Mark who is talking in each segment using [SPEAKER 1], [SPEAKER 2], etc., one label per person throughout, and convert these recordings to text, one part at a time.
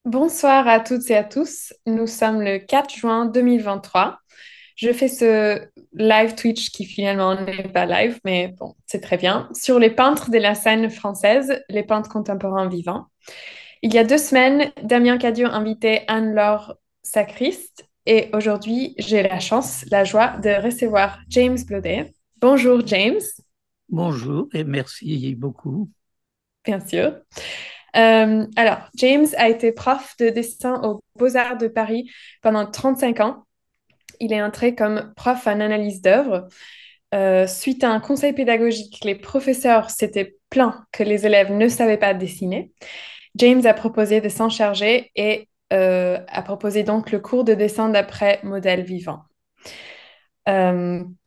[SPEAKER 1] Bonsoir à toutes et à tous. Nous sommes le 4 juin 2023. Je fais ce live Twitch qui finalement n'est pas live, mais bon, c'est très bien, sur les peintres de la scène française, les peintres contemporains vivants. Il y a 2 semaines, Damien Cadieux invitait Anne-Laure Sacriste et aujourd'hui, j'ai la chance, la joie de recevoir James Blodet. Bonjour James,
[SPEAKER 2] Bonjour et merci beaucoup.
[SPEAKER 1] bien sûr. Alors, James a été prof de dessin aux Beaux-Arts de Paris pendant 35 ans. Il est entré comme prof en analyse d'œuvre. Suite à un conseil pédagogique, les professeurs s'étaient plaints que les élèves ne savaient pas dessiner. James a proposé de s'en charger et a proposé donc le cours de dessin d'après modèle vivant.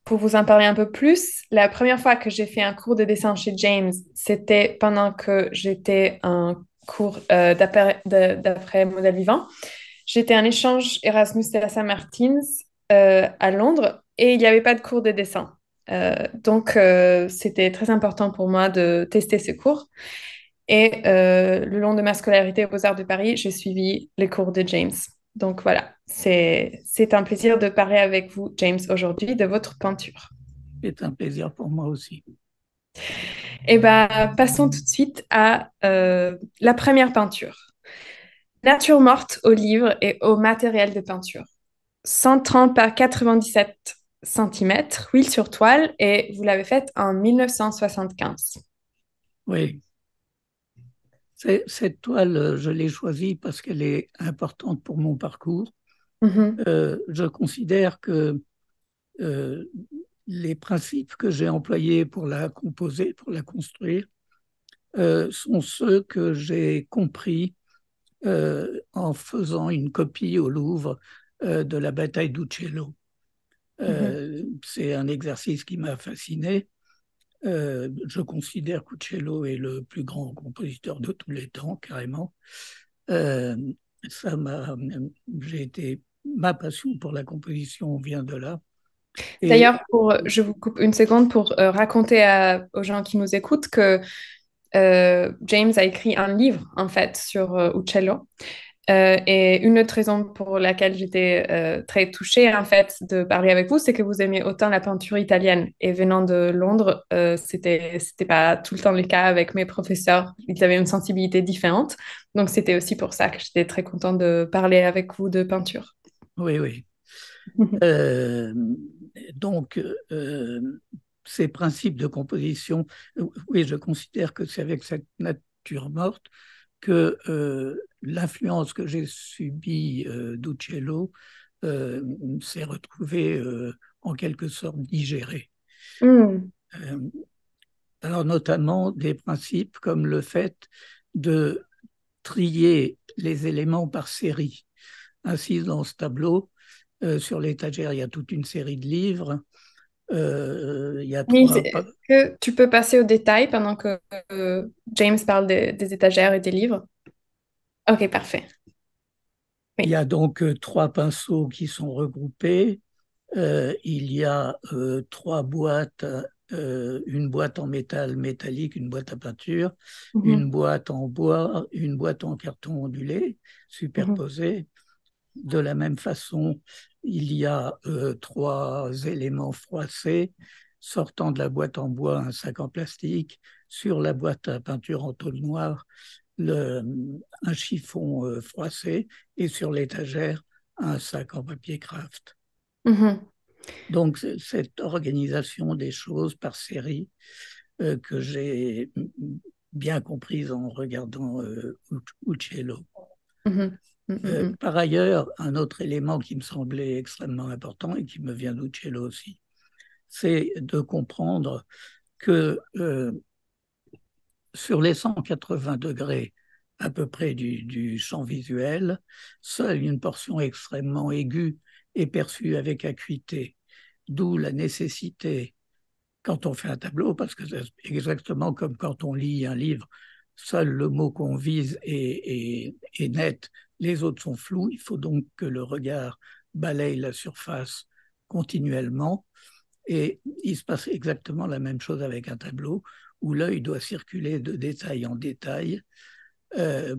[SPEAKER 1] Pour vous en parler un peu plus, la première fois que j'ai fait un cours de dessin chez James, c'était pendant que j'étais un cours d'après modèle vivant. J'étais en échange Erasmus de la Saint-Martins à Londres et il n'y avait pas de cours de dessin. Donc, c'était très important pour moi de tester ce cours. Et le long de ma scolarité aux Beaux-Arts de Paris, j'ai suivi les cours de James. Donc voilà, c'est un plaisir de parler avec vous, James, aujourd'hui de votre peinture.
[SPEAKER 2] C'est un plaisir pour moi aussi.
[SPEAKER 1] Et bien, passons tout de suite à la première peinture. Nature morte au livre et au matériel de peinture. 130 par 97 centimètres, huile sur toile, et vous l'avez faite en 1975.
[SPEAKER 2] Oui, cette toile, je l'ai choisie parce qu'elle est importante pour mon parcours.
[SPEAKER 1] Mhm,
[SPEAKER 2] Je considère que euh, les principes que j'ai employés pour la composer, pour la construire, sont ceux que j'ai compris en faisant une copie au Louvre de la bataille d'Uccello.
[SPEAKER 1] mhm.
[SPEAKER 2] C'est un exercice qui m'a fasciné. Je considère qu'Uccello est le plus grand compositeur de tous les temps, carrément. Euh, ça m'a, j'ai été, ma passion pour la composition vient de là. Et
[SPEAKER 1] D'ailleurs, je vous coupe une seconde pour raconter aux gens qui nous écoutent que James a écrit un livre, en fait, sur Uccello. Et une autre raison pour laquelle j'étais très touchée, en fait, de parler avec vous, c'est que vous aimez autant la peinture italienne. Et venant de Londres, c'était pas tout le temps le cas avec mes professeurs. Ils avaient une sensibilité différente. Donc, c'était aussi pour ça que j'étais très contente de parler avec vous de peinture.
[SPEAKER 2] oui, oui. Euh, donc, ces principes de composition, oui, je considère que c'est avec cette nature morte que l'influence que j'ai subie d'Uccello s'est retrouvée en quelque sorte digérée.
[SPEAKER 1] Mm.
[SPEAKER 2] Euh, alors notamment des principes comme le fait de trier les éléments par série. Ainsi, dans ce tableau, sur l'étagère, il y a toute une série de livres. Il y a
[SPEAKER 1] Oui,
[SPEAKER 2] trois.
[SPEAKER 1] est-ce que tu peux passer aux détails pendant que James parle des étagères et des livres? Ok, parfait.
[SPEAKER 2] Il y
[SPEAKER 1] Oui.
[SPEAKER 2] a donc trois pinceaux qui sont regroupés. Il y a trois boîtes, une boîte en métal métallique, une boîte à peinture, une
[SPEAKER 1] Mhm,
[SPEAKER 2] boîte en bois, une boîte en carton ondulé,
[SPEAKER 1] mhm,
[SPEAKER 2] superposées. De la même façon, il y a trois éléments froissés sortant de la boîte en bois, un sac en plastique, sur la boîte à peinture en tôle noire, le, un chiffon froissé et sur l'étagère, un sac en papier craft.
[SPEAKER 1] mhm.
[SPEAKER 2] Donc, cette organisation des choses par série que j'ai bien comprise en regardant Uccello.
[SPEAKER 1] Mhm, mhm, mhm,
[SPEAKER 2] Par ailleurs, un autre élément qui me semblait extrêmement important et qui me vient d'Uccello aussi, c'est de comprendre que sur les 180 degrés à peu près du champ visuel, seule une portion extrêmement aiguë est perçue avec acuité, d'où la nécessité quand on fait un tableau, parce que c'est exactement comme quand on lit un livre, seul le mot qu'on vise est net, les autres sont flous, il faut donc que le regard balaye la surface continuellement, et il se passe exactement la même chose avec un tableau, où l'œil doit circuler de détail en détail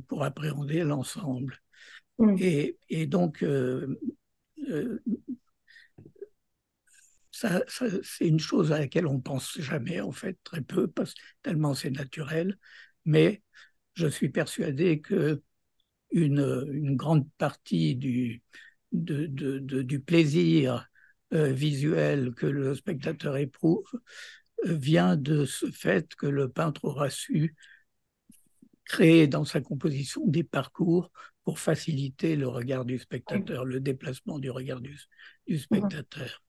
[SPEAKER 2] pour appréhender l'ensemble.
[SPEAKER 1] Mm.
[SPEAKER 2] Et donc, euh, c'est une chose à laquelle on pense jamais, en fait, très peu, tellement c'est naturel. Mais je suis persuadé que une grande partie du plaisir visuel que le spectateur éprouve vient de ce fait que le peintre aura su créer dans sa composition des parcours pour faciliter le regard du spectateur, le déplacement du regard du
[SPEAKER 1] Mhm.
[SPEAKER 2] spectateur.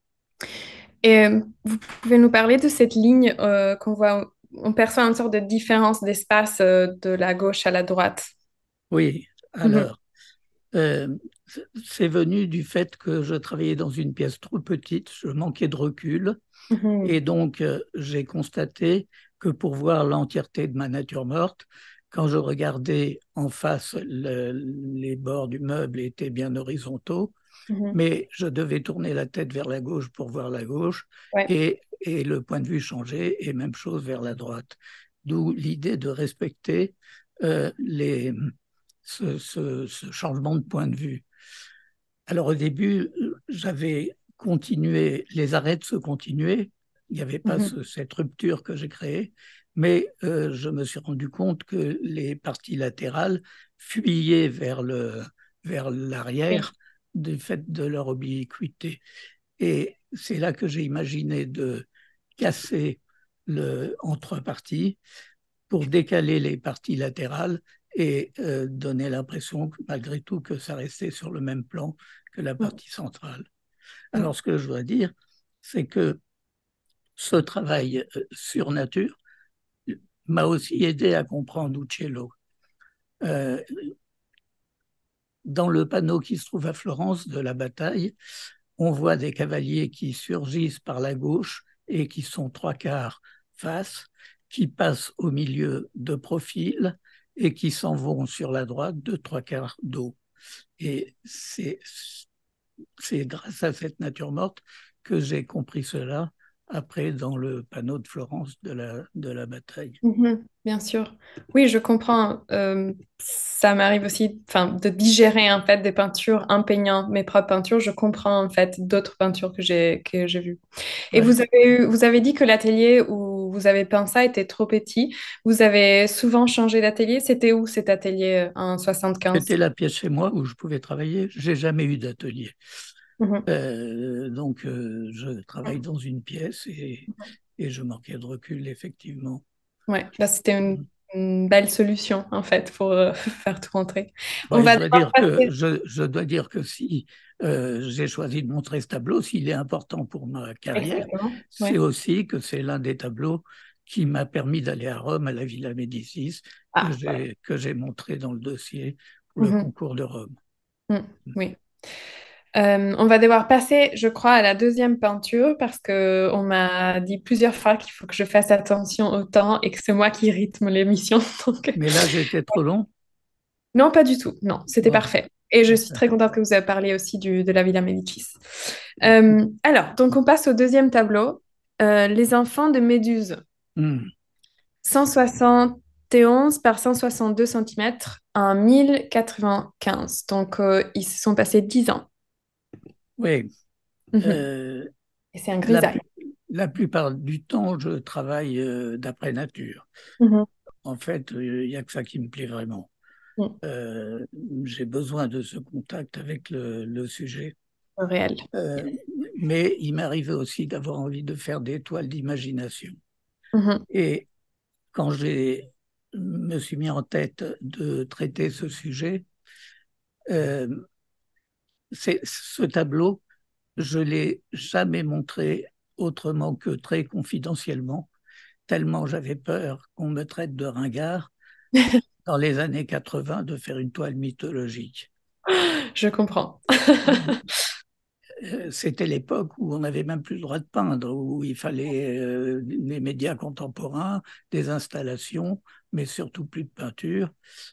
[SPEAKER 1] Et vous pouvez nous parler de cette ligne qu'on voit, on perçoit une sorte de différence d'espace de la gauche à la droite.
[SPEAKER 2] Oui,
[SPEAKER 1] Mhm.
[SPEAKER 2] alors, euh, c'est venu du fait que je travaillais dans une pièce trop petite, je manquais de recul, et
[SPEAKER 1] Mhm.
[SPEAKER 2] donc j'ai constaté que pour voir l'entièreté de ma nature morte, quand je regardais en face, les bords du meuble étaient bien horizontaux,
[SPEAKER 1] Mhm.
[SPEAKER 2] mais je devais tourner la tête vers la gauche pour voir la gauche,
[SPEAKER 1] Ouais.
[SPEAKER 2] et le point de vue changeait, et même chose vers la droite. D'où l'idée de respecter euh, les, ce changement de point de vue. Alors au début, j'avais continué, les arêtes se continuaient, il n'y avait pas
[SPEAKER 1] Mhm.
[SPEAKER 2] cette rupture que j'ai créée, mais je me suis rendu compte que les parties latérales fuyaient vers
[SPEAKER 1] Oui.
[SPEAKER 2] l'arrière du fait de leur obliquité. Et c'est là que j'ai imaginé de casser en trois parties pour décaler les parties latérales et donner l'impression, malgré tout, que ça restait sur le même plan que la
[SPEAKER 1] Mm.
[SPEAKER 2] partie centrale.
[SPEAKER 1] Mm.
[SPEAKER 2] Alors, ce que je dois dire, c'est que ce travail sur nature m'a aussi aidé à comprendre Uccello. Euh, dans le panneau qui se trouve à Florence de la bataille, on voit des cavaliers qui surgissent par la gauche et qui sont trois quarts face, qui passent au milieu de profil et qui s'en vont sur la droite de trois quarts dos. Et c'est grâce à cette nature morte que j'ai compris cela après dans le panneau de Florence de la bataille.
[SPEAKER 1] Mhm. Bien sûr. Oui, je comprends. Ça m'arrive aussi, enfin, de digérer en fait des peintures en peignant mes propres peintures. Je comprends en fait d'autres peintures que j'ai vues. Et
[SPEAKER 2] Ouais.
[SPEAKER 1] vous avez dit que l'atelier où vous avez peint ça était trop petit. Vous avez souvent changé d'atelier. C'était où cet atelier en 75?
[SPEAKER 2] C'était la pièce chez moi où je pouvais travailler. J'ai jamais eu d'atelier.
[SPEAKER 1] Mhm.
[SPEAKER 2] Donc, je travaille dans une pièce et je manquais de recul, effectivement.
[SPEAKER 1] Ouais, là, c'était une belle solution en fait pour faire tout rentrer. On
[SPEAKER 2] Ouais,
[SPEAKER 1] va devoir passer.
[SPEAKER 2] je dois dire que si j'ai choisi de montrer ce tableau, s'il est important pour ma carrière,
[SPEAKER 1] Exactement.
[SPEAKER 2] c'est
[SPEAKER 1] Ouais.
[SPEAKER 2] aussi que c'est l'un des tableaux qui m'a permis d'aller à Rome, à la Villa Médicis,
[SPEAKER 1] Ah, voilà.
[SPEAKER 2] que j'ai montré dans le dossier pour le
[SPEAKER 1] Mhm.
[SPEAKER 2] concours de Rome.
[SPEAKER 1] Mm. Oui. On va devoir passer, je crois, à la deuxième peinture parce que on m'a dit plusieurs fois qu'il faut que je fasse attention au temps et que c'est moi qui rythme l'émission. Donc,
[SPEAKER 2] Mais là, j'ai été trop long.
[SPEAKER 1] non, pas du tout. Non, c'était
[SPEAKER 2] Bon,
[SPEAKER 1] parfait. Et je suis
[SPEAKER 2] parfait.
[SPEAKER 1] très contente que vous avez parlé aussi de la Villa Médicis. Alors, donc on passe au deuxième tableau, Les enfants de Méduse.
[SPEAKER 2] Hmm.
[SPEAKER 1] 171 par 162 centimètres en 1095. Donc, ils se sont passés 10 ans.
[SPEAKER 2] Oui,
[SPEAKER 1] Mhm.
[SPEAKER 2] euh,
[SPEAKER 1] Et c'est un
[SPEAKER 2] la,
[SPEAKER 1] grisaille.
[SPEAKER 2] la plupart du temps, je travaille d'après nature.
[SPEAKER 1] Mhm.
[SPEAKER 2] En fait, il n'y a que ça qui me plaît vraiment.
[SPEAKER 1] Mm.
[SPEAKER 2] Euh, j'ai besoin de ce contact avec le sujet.
[SPEAKER 1] Réel.
[SPEAKER 2] Euh, mais il m'arrivait aussi d'avoir envie de faire des toiles d'imagination.
[SPEAKER 1] Mhm.
[SPEAKER 2] Et quand me suis mis en tête de traiter ce sujet, euh, ce tableau, je l'ai jamais montré autrement que très confidentiellement, tellement j'avais peur qu'on me traite de ringard dans les années 80 de faire une toile mythologique.
[SPEAKER 1] Je comprends.
[SPEAKER 2] C'était l'époque où on n'avait même plus le droit de peindre, où il fallait les médias contemporains, des installations, mais surtout plus de peinture.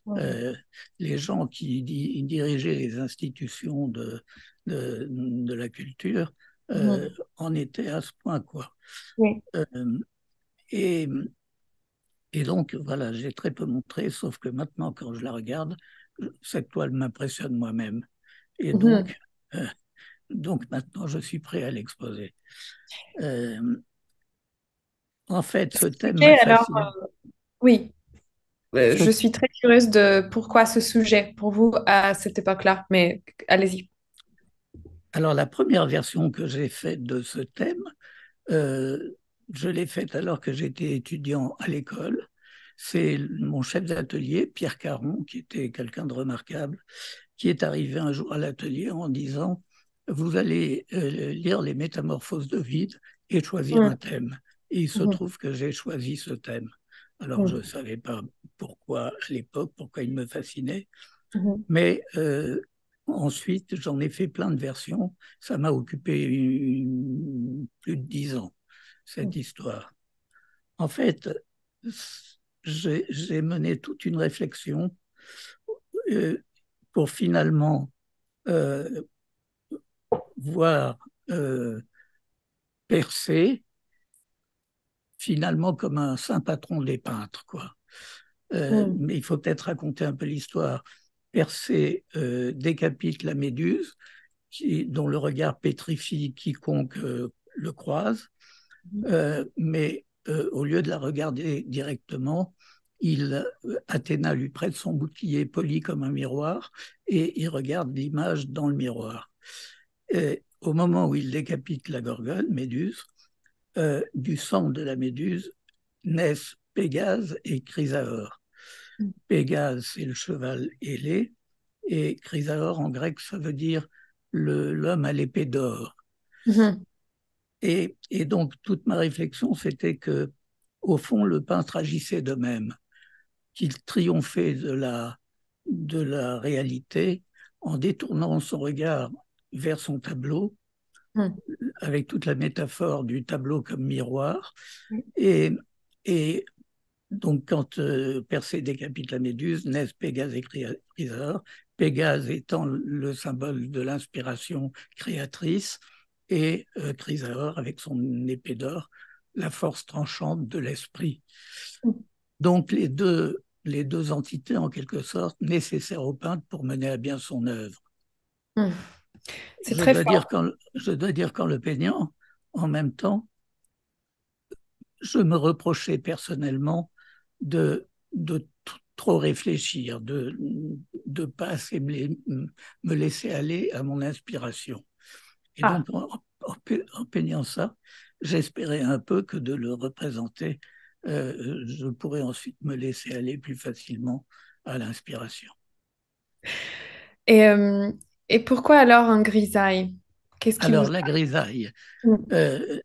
[SPEAKER 1] Mhm.
[SPEAKER 2] Euh, les gens qui dirigeaient les institutions de la culture
[SPEAKER 1] Mhm.
[SPEAKER 2] en étaient à ce point, quoi.
[SPEAKER 1] Oui.
[SPEAKER 2] Euh, et, et donc, voilà, j'ai très peu montré, sauf que maintenant, quand je la regarde, cette toile m'impressionne moi-même. Et
[SPEAKER 1] Mhm.
[SPEAKER 2] donc maintenant, je suis prêt à l'exposer. Euh, En fait, ce thème m'a
[SPEAKER 1] Expliquez alors,
[SPEAKER 2] fasciné.
[SPEAKER 1] oui, je
[SPEAKER 2] Ce-
[SPEAKER 1] suis très curieuse de pourquoi ce sujet pour vous à cette époque-là, mais allez-y.
[SPEAKER 2] Alors, la première version que j'ai faite de ce thème, euh, je l'ai faite alors que j'étais étudiant à l'école. C'est mon chef d'atelier, Pierre Caron, qui était quelqu'un de remarquable, qui est arrivé un jour à l'atelier en disant, vous allez lire les Métamorphoses d'Ovide et choisir un
[SPEAKER 1] Mhm.
[SPEAKER 2] thème. Et il se
[SPEAKER 1] Mhm.
[SPEAKER 2] trouve que j'ai choisi ce thème. Alors, je ne
[SPEAKER 1] Mhm.
[SPEAKER 2] savais pas pourquoi à l'époque, pourquoi il me fascinait,
[SPEAKER 1] Mhm.
[SPEAKER 2] mais ensuite, j'en ai fait plein de versions. Ça m'a occupé plus de 10 ans, cette histoire. En fait, j'ai mené toute une réflexion euh, pour finalement euh, voir Persée finalement comme un saint patron des peintres, quoi.
[SPEAKER 1] Mhm.
[SPEAKER 2] Mais il faut peut-être raconter un peu l'histoire. Persée décapite la Méduse, dont le regard pétrifie quiconque le croise, mais au lieu de la regarder directement, Athéna lui prête son bouclier poli comme un miroir et il regarde l'image dans le miroir. Et au moment où il décapite la Gorgone, Méduse, du sang de la Méduse naissent Pégase et Chrysaor. Pégase, c'est le cheval ailé, et Chrysaor en grec, ça veut dire l'homme à l'épée d'or.
[SPEAKER 1] Mhm.
[SPEAKER 2] Et donc, toute ma réflexion, c'était que, au fond, le peintre agissait de même, qu'il triomphait de la réalité en détournant son regard vers son tableau,
[SPEAKER 1] Mhm.
[SPEAKER 2] avec toute la métaphore du tableau comme miroir. Et, et donc, quand Persée décapite la Méduse, naissent Pégase et Chrysaor, Pégase étant le symbole de l'inspiration créatrice, et Chrysaor avec son épée d'or, la force tranchante de l'esprit. Donc, les deux entités, en quelque sorte, nécessaires au peintre pour mener à bien son œuvre.
[SPEAKER 1] Mhm. C'est
[SPEAKER 2] Je
[SPEAKER 1] très
[SPEAKER 2] dois dire
[SPEAKER 1] fort.
[SPEAKER 2] qu'en le peignant, en même temps, je me reprochais personnellement de trop réfléchir, de ne pas assez me laisser aller à mon inspiration. Et
[SPEAKER 1] Ah.
[SPEAKER 2] donc, en peignant ça, j'espérais un peu que de le représenter, je pourrais ensuite me laisser aller plus facilement à l'inspiration.
[SPEAKER 1] Et, euh, et pourquoi alors un grisaille? Qu'est-ce qui vous...
[SPEAKER 2] Alors, la grisaille,
[SPEAKER 1] Mhm.
[SPEAKER 2] euh,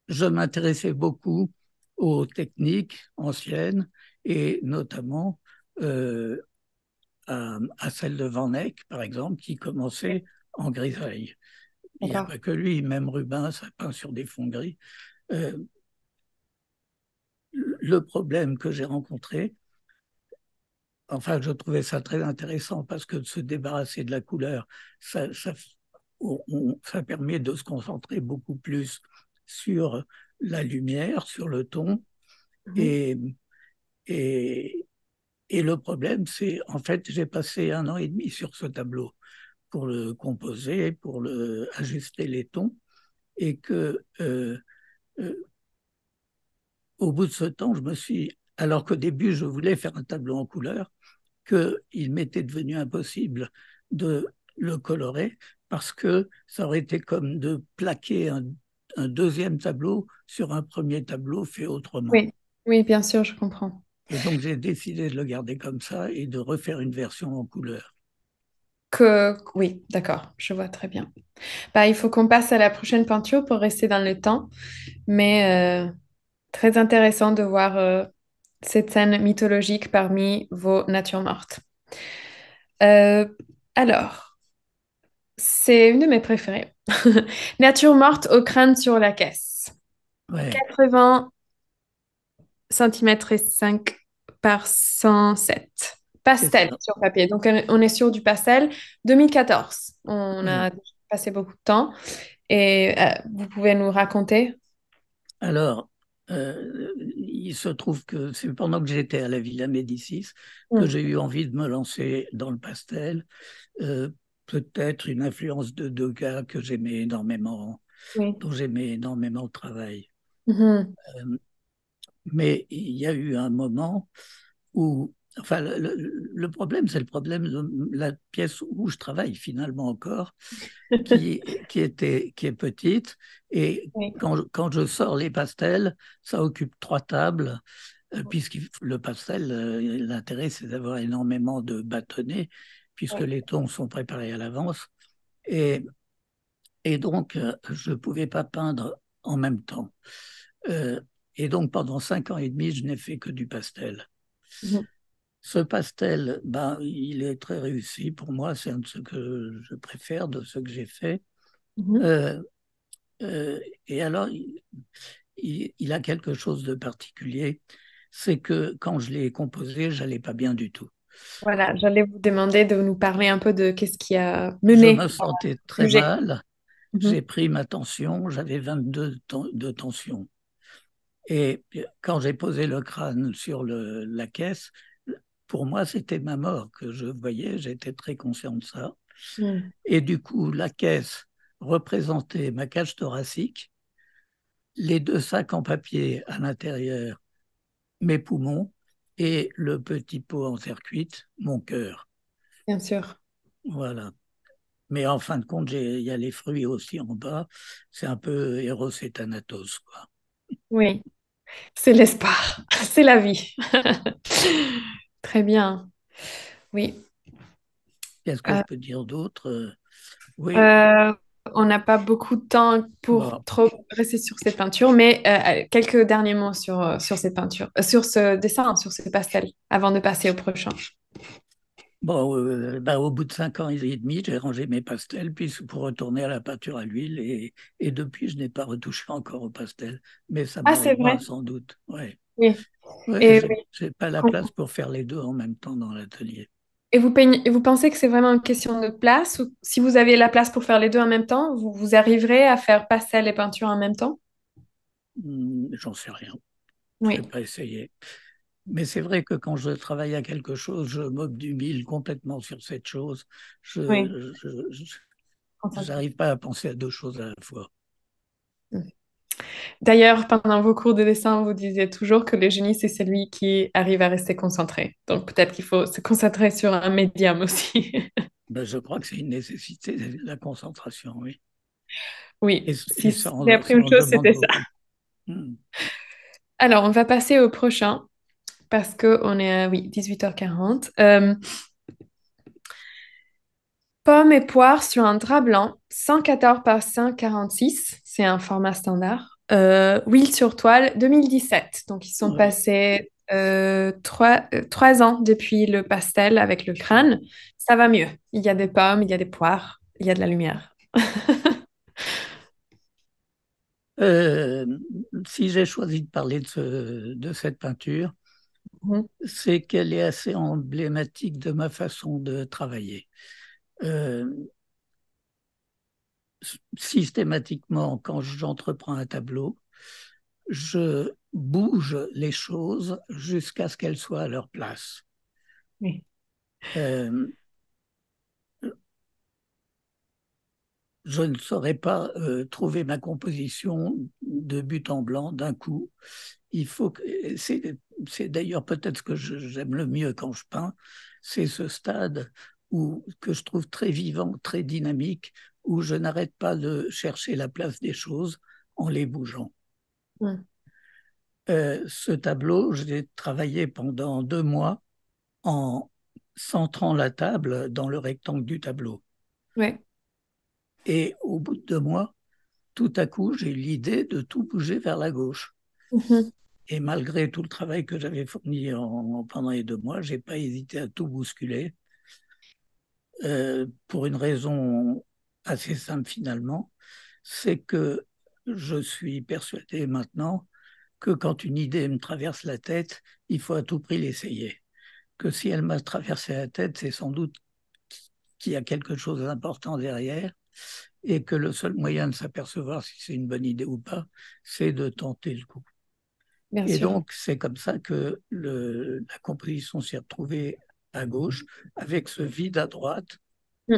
[SPEAKER 2] je m'intéressais beaucoup aux techniques anciennes et notamment euh, à celle de Van Eyck, par exemple, qui commençait en grisaille. Il n'y a
[SPEAKER 1] D'accord.
[SPEAKER 2] pas que lui, même Rubens a peint sur des fonds gris. Euh, le problème que j'ai rencontré, enfin, je trouvais ça très intéressant parce que de se débarrasser de la couleur, ça permet de se concentrer beaucoup plus sur la lumière, sur le ton.
[SPEAKER 1] Mhm.
[SPEAKER 2] Et, et, et le problème, c'est, en fait, j'ai passé 1 an et demi sur ce tableau pour le composer, pour ajuster les tons, et que euh, au bout de ce temps, alors qu'au début, je voulais faire un tableau en couleur, qu'il m'était devenu impossible de le colorer parce que ça aurait été comme de plaquer un deuxième tableau sur un premier tableau fait autrement.
[SPEAKER 1] Oui, oui, bien sûr, je comprends.
[SPEAKER 2] Et donc j'ai décidé de le garder comme ça et de refaire une version en couleur.
[SPEAKER 1] Oui, d'accord, je vois très bien. Bah, il faut qu'on passe à la prochaine peinture pour rester dans le temps, mais très intéressant de voir cette scène mythologique parmi vos natures mortes. Euh, alors, c'est une de mes préférées. Nature morte au crâne sur la caisse.
[SPEAKER 2] Ouais,
[SPEAKER 1] 80 centimètres et 5 par 107.
[SPEAKER 2] c'est
[SPEAKER 1] Pastel
[SPEAKER 2] ça.
[SPEAKER 1] sur papier. Donc, on est sur du pastel 2014. On
[SPEAKER 2] Oui.
[SPEAKER 1] a passé beaucoup de temps. Et vous pouvez nous raconter?
[SPEAKER 2] Alors, il se trouve que c'est pendant que j'étais à la Villa Médicis que
[SPEAKER 1] Mm.
[SPEAKER 2] j'ai eu envie de me lancer dans le pastel. Euh, Peut-être une influence de Degas que j'aimais énormément,
[SPEAKER 1] Oui.
[SPEAKER 2] dont j'aimais énormément le travail.
[SPEAKER 1] Mhm.
[SPEAKER 2] Euh, mais il y a eu un moment où, enfin, le problème, c'est le problème de la pièce où je travaille finalement encore, qui est petite. Et
[SPEAKER 1] Oui.
[SPEAKER 2] quand je sors les pastels, ça occupe 3 tables, puisque le pastel, l'intérêt, c'est d'avoir énormément de bâtonnets, puisque
[SPEAKER 1] Oui.
[SPEAKER 2] les tons sont préparés à l'avance. Et, et donc, je ne pouvais pas peindre en même temps. Euh, et donc, pendant 5 ans et demi, je n'ai fait que du pastel.
[SPEAKER 1] Mhm.
[SPEAKER 2] Ce pastel, ben, il est très réussi pour moi. C'est un de ceux que je préfère, de ceux que j'ai fait.
[SPEAKER 1] Mhm.
[SPEAKER 2] Euh, et alors, il a quelque chose de particulier. C'est que quand je l'ai composé, j'allais pas bien du tout.
[SPEAKER 1] Voilà, j'allais vous demander de nous parler un peu de qu'est-ce qui a
[SPEAKER 2] Je me
[SPEAKER 1] mené à
[SPEAKER 2] sentais
[SPEAKER 1] ce
[SPEAKER 2] très
[SPEAKER 1] sujet.
[SPEAKER 2] mal.
[SPEAKER 1] Mhm.
[SPEAKER 2] J'ai pris ma tension. J'avais 22 de tension. Et quand j'ai posé le crâne sur la caisse, pour moi, c'était ma mort que je voyais. J'étais très conscient de ça.
[SPEAKER 1] Mm.
[SPEAKER 2] Et du coup, la caisse représentait ma cage thoracique, les 2 sacs en papier à l'intérieur, mes poumons, et le petit pot en terre cuite, mon cœur.
[SPEAKER 1] Bien sûr.
[SPEAKER 2] Voilà. Mais en fin de compte, il y a les fruits aussi en bas. C'est un peu Eros et Thanatos, quoi.
[SPEAKER 1] Oui, c'est l'espoir, c'est la vie. Très bien. Oui.
[SPEAKER 2] Qu'est-ce que
[SPEAKER 1] Euh,
[SPEAKER 2] je peux dire d'autre? Oui,
[SPEAKER 1] euh, on n'a pas beaucoup de temps pour
[SPEAKER 2] bon,
[SPEAKER 1] trop rester sur cette peinture, mais quelques derniers mots sur cette peinture, sur ce dessin, sur ce pastel, avant de passer au prochain.
[SPEAKER 2] bon, bah, au bout de 5 ans et demi, j'ai rangé mes pastels puis pour retourner à la peinture à l'huile et depuis, je n'ai pas retouché encore au pastel, mais ça
[SPEAKER 1] Ah, c'est
[SPEAKER 2] m'arrivera
[SPEAKER 1] vrai.
[SPEAKER 2] sans doute. Ouais,
[SPEAKER 1] Oui.
[SPEAKER 2] ouais,
[SPEAKER 1] Et, oui.
[SPEAKER 2] j'ai pas la place pour faire les deux en même temps dans l'atelier.
[SPEAKER 1] Et vous pensez que c'est vraiment une question de place ou si vous avez la place pour faire les deux en même temps, vous arriverez à faire pastel et peinture en même temps?
[SPEAKER 2] J'en sais rien. Je
[SPEAKER 1] Oui,
[SPEAKER 2] vais pas essayer. Mais c'est vrai que quand je travaille à quelque chose, je m'obnubile complètement sur cette chose.
[SPEAKER 1] oui.
[SPEAKER 2] Je
[SPEAKER 1] Concentré.
[SPEAKER 2] n'arrive pas à penser à 2 choses à la fois.
[SPEAKER 1] D'ailleurs, pendant vos cours de dessin, vous disiez toujours que le génie, c'est celui qui arrive à rester concentré. Donc peut-être qu'il faut se concentrer sur un médium aussi.
[SPEAKER 2] Ben, je crois que c'est une nécessité, la concentration, oui.
[SPEAKER 1] Oui,
[SPEAKER 2] Et
[SPEAKER 1] si j'ai appris
[SPEAKER 2] ça
[SPEAKER 1] une
[SPEAKER 2] en
[SPEAKER 1] chose,
[SPEAKER 2] demande
[SPEAKER 1] c'était ça.
[SPEAKER 2] beaucoup. Hmm.
[SPEAKER 1] Alors, on va passer au prochain parce qu'on est à, oui, 18h40. Pommes et poires sur un drap blanc, 114 par 146, c'est un format standard. Huile sur toile, 2017. Donc, ils sont
[SPEAKER 2] Oui.
[SPEAKER 1] passés 3 ans depuis le pastel avec le crâne. Ça va mieux. Il y a des pommes, il y a des poires, il y a de la lumière.
[SPEAKER 2] Euh, Si j'ai choisi de parler de cette peinture,
[SPEAKER 1] Mhm.
[SPEAKER 2] c'est qu'elle est assez emblématique de ma façon de travailler. Euh, Systématiquement, quand j'entreprends un tableau, je bouge les choses jusqu'à ce qu'elles soient à leur place.
[SPEAKER 1] Oui.
[SPEAKER 2] Euh, je ne saurais pas trouver ma composition de but en blanc d'un coup. Il faut que c'est d'ailleurs peut-être ce que j'aime le mieux quand je peins, c'est ce stade où que je trouve très vivant, très dynamique, où je n'arrête pas de chercher la place des choses en les bougeant.
[SPEAKER 1] Mm.
[SPEAKER 2] Ce tableau, je l'ai travaillé pendant 2 mois en centrant la table dans le rectangle du tableau.
[SPEAKER 1] Ouais.
[SPEAKER 2] Et au bout de 2 mois, tout à coup, j'ai eu l'idée de tout bouger vers la gauche.
[SPEAKER 1] Mhm.
[SPEAKER 2] Et malgré tout le travail que j'avais fourni pendant les 2 mois, j'ai pas hésité à tout bousculer pour une raison assez simple finalement, c'est que je suis persuadé maintenant que quand une idée me traverse la tête, il faut à tout prix l'essayer. Que si elle m'a traversé la tête, c'est sans doute qu'il y a quelque chose d'important derrière et que le seul moyen de s'apercevoir si c'est une bonne idée ou pas, c'est de tenter le coup.
[SPEAKER 1] bien
[SPEAKER 2] Et
[SPEAKER 1] sûr.
[SPEAKER 2] donc, c'est comme ça que la composition s'est retrouvée à gauche, avec ce vide à droite.
[SPEAKER 1] Mm.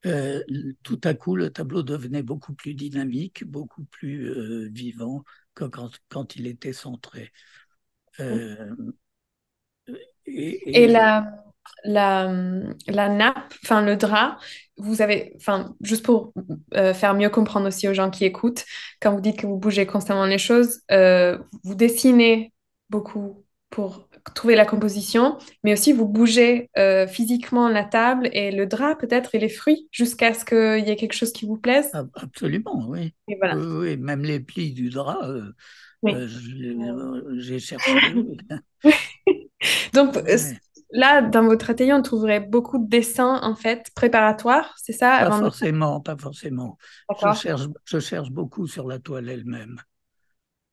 [SPEAKER 2] Euh, Tout à coup, le tableau devenait beaucoup plus dynamique, beaucoup plus vivant que quand il était centré. Euh,
[SPEAKER 1] Et
[SPEAKER 2] et
[SPEAKER 1] la nappe, enfin le drap, vous avez, enfin, juste pour faire mieux comprendre aussi aux gens qui écoutent, quand vous dites que vous bougez constamment les choses, vous dessinez beaucoup pour trouver la composition, mais aussi vous bougez physiquement la table et le drap peut-être et les fruits jusqu'à ce qu'il y ait quelque chose qui vous plaise.
[SPEAKER 2] Absolument, oui.
[SPEAKER 1] Et voilà.
[SPEAKER 2] Oui, oui, même les plis du drap,
[SPEAKER 1] Oui.
[SPEAKER 2] j'ai cherché.
[SPEAKER 1] Donc
[SPEAKER 2] Ouais.
[SPEAKER 1] là, dans votre atelier, on trouverait beaucoup de dessins en fait préparatoires, c'est ça,
[SPEAKER 2] Pas
[SPEAKER 1] avant de...
[SPEAKER 2] forcément, pas forcément.
[SPEAKER 1] D'accord.
[SPEAKER 2] Je cherche beaucoup sur la toile elle-même.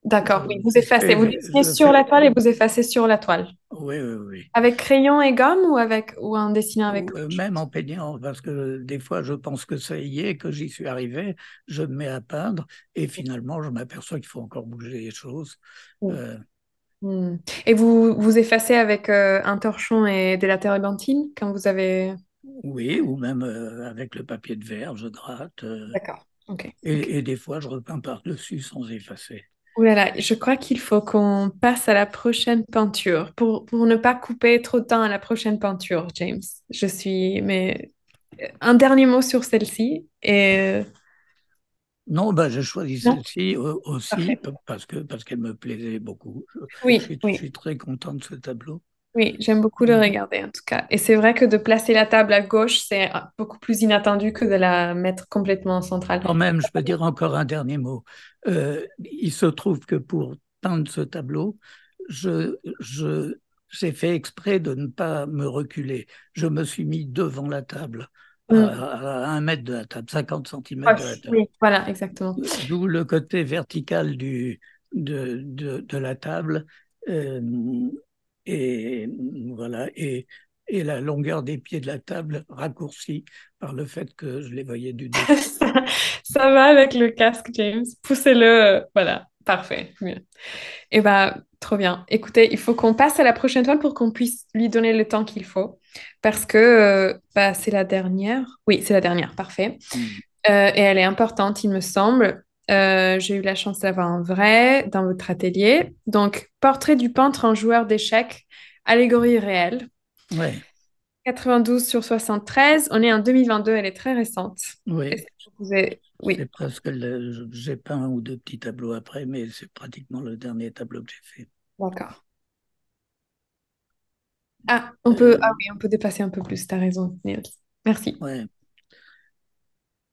[SPEAKER 1] D'accord, oui, vous effacez. Vous dessinez
[SPEAKER 2] Je
[SPEAKER 1] sur
[SPEAKER 2] fais,
[SPEAKER 1] la toile et vous effacez sur la toile.
[SPEAKER 2] oui, oui, oui.
[SPEAKER 1] Avec crayon et gomme ou avec ou en dessinant avec
[SPEAKER 2] Ou,
[SPEAKER 1] autre
[SPEAKER 2] même
[SPEAKER 1] chose?
[SPEAKER 2] en peignant, parce que des fois je pense que ça y est, que j'y suis arrivé, je me mets à peindre et finalement je m'aperçois qu'il faut encore bouger les choses.
[SPEAKER 1] Oui.
[SPEAKER 2] Euh,
[SPEAKER 1] Hmm. Et vous effacez avec un torchon et de la térébenthine quand vous avez...
[SPEAKER 2] oui, ou même avec le papier de verre, je gratte.
[SPEAKER 1] D'accord. Ok. Ok.
[SPEAKER 2] Et des fois je repeins par-dessus sans effacer.
[SPEAKER 1] Ouh là là, je crois qu'il faut qu'on passe à la prochaine peinture pour ne pas couper trop de temps à la prochaine peinture, James. Je suis... Mais un dernier mot sur celle-ci et...
[SPEAKER 2] Non, bah, j'ai choisi
[SPEAKER 1] Non,
[SPEAKER 2] celle-ci aussi
[SPEAKER 1] parfait.
[SPEAKER 2] parce qu'elle me plaisait beaucoup.
[SPEAKER 1] Oui,
[SPEAKER 2] Je
[SPEAKER 1] oui.
[SPEAKER 2] suis très content de ce tableau.
[SPEAKER 1] Oui, j'aime beaucoup le regarder en tout cas. Et c'est vrai que de placer la table à gauche, c'est beaucoup plus inattendu que de la mettre complètement centrale.
[SPEAKER 2] Quand même, je peux dire encore un dernier mot. Il se trouve que pour peindre ce tableau, j'ai fait exprès de ne pas me reculer. Je me suis mis devant la table,
[SPEAKER 1] Hmm.
[SPEAKER 2] à 1 mètre de la table, 50 cm de la
[SPEAKER 1] Proche.
[SPEAKER 2] table.
[SPEAKER 1] Oui, voilà, exactement.
[SPEAKER 2] D'où le côté vertical de la table. euh, et voilà. Et la longueur des pieds de la table raccourcie par le fait que je les voyais du dessus.
[SPEAKER 1] Ça, ça va avec le casque, James. Poussez-le. Voilà, parfait. Mieux. Et bah, trop bien. Écoutez, il faut qu'on passe à la prochaine toile pour qu'on puisse lui donner le temps qu'il faut. Parce que bah, c'est la dernière. Oui, c'est la dernière, parfait.
[SPEAKER 2] Mm.
[SPEAKER 1] Et elle est importante, il me semble. J'ai eu la chance d'avoir un vrai dans votre atelier. Donc, portrait du peintre en joueur d'échecs, allégorie réelle.
[SPEAKER 2] Ouais,
[SPEAKER 1] 92 sur 73. On est en 2022, elle est très récente. Est-ce
[SPEAKER 2] oui.
[SPEAKER 1] que vous avez...
[SPEAKER 2] C'est
[SPEAKER 1] Oui,
[SPEAKER 2] presque j'ai peint un ou deux petits tableaux après, mais c'est pratiquement le dernier tableau que j'ai fait.
[SPEAKER 1] d'accord. Ah, on peut... Ah
[SPEAKER 2] Euh,
[SPEAKER 1] oui, on peut dépasser un peu plus, t'as raison, Niels. Merci.
[SPEAKER 2] ouais.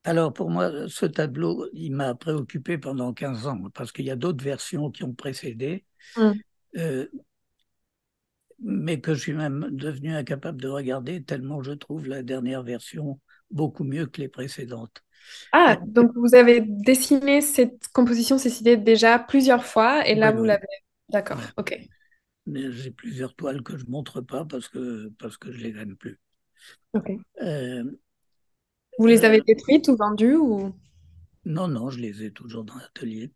[SPEAKER 2] Alors pour moi, ce tableau, il m'a préoccupé pendant 15 ans, parce qu'il y a d'autres versions qui ont précédé,
[SPEAKER 1] Hmm.
[SPEAKER 2] euh, mais que je suis même devenu incapable de regarder, tellement je trouve la dernière version beaucoup mieux que les précédentes. Euh,
[SPEAKER 1] Ah, donc vous avez dessiné cette composition, cette idée déjà plusieurs fois, et là
[SPEAKER 2] ouais,
[SPEAKER 1] vous
[SPEAKER 2] ouais,
[SPEAKER 1] l'avez... D'accord,
[SPEAKER 2] ouais.
[SPEAKER 1] ok.
[SPEAKER 2] Mais j'ai plusieurs toiles que je montre pas parce que je les aime plus.
[SPEAKER 1] Ok.
[SPEAKER 2] Euh,
[SPEAKER 1] Vous les avez
[SPEAKER 2] euh,
[SPEAKER 1] détruites ou vendues ou...
[SPEAKER 2] non, non, je les ai toujours dans l'atelier.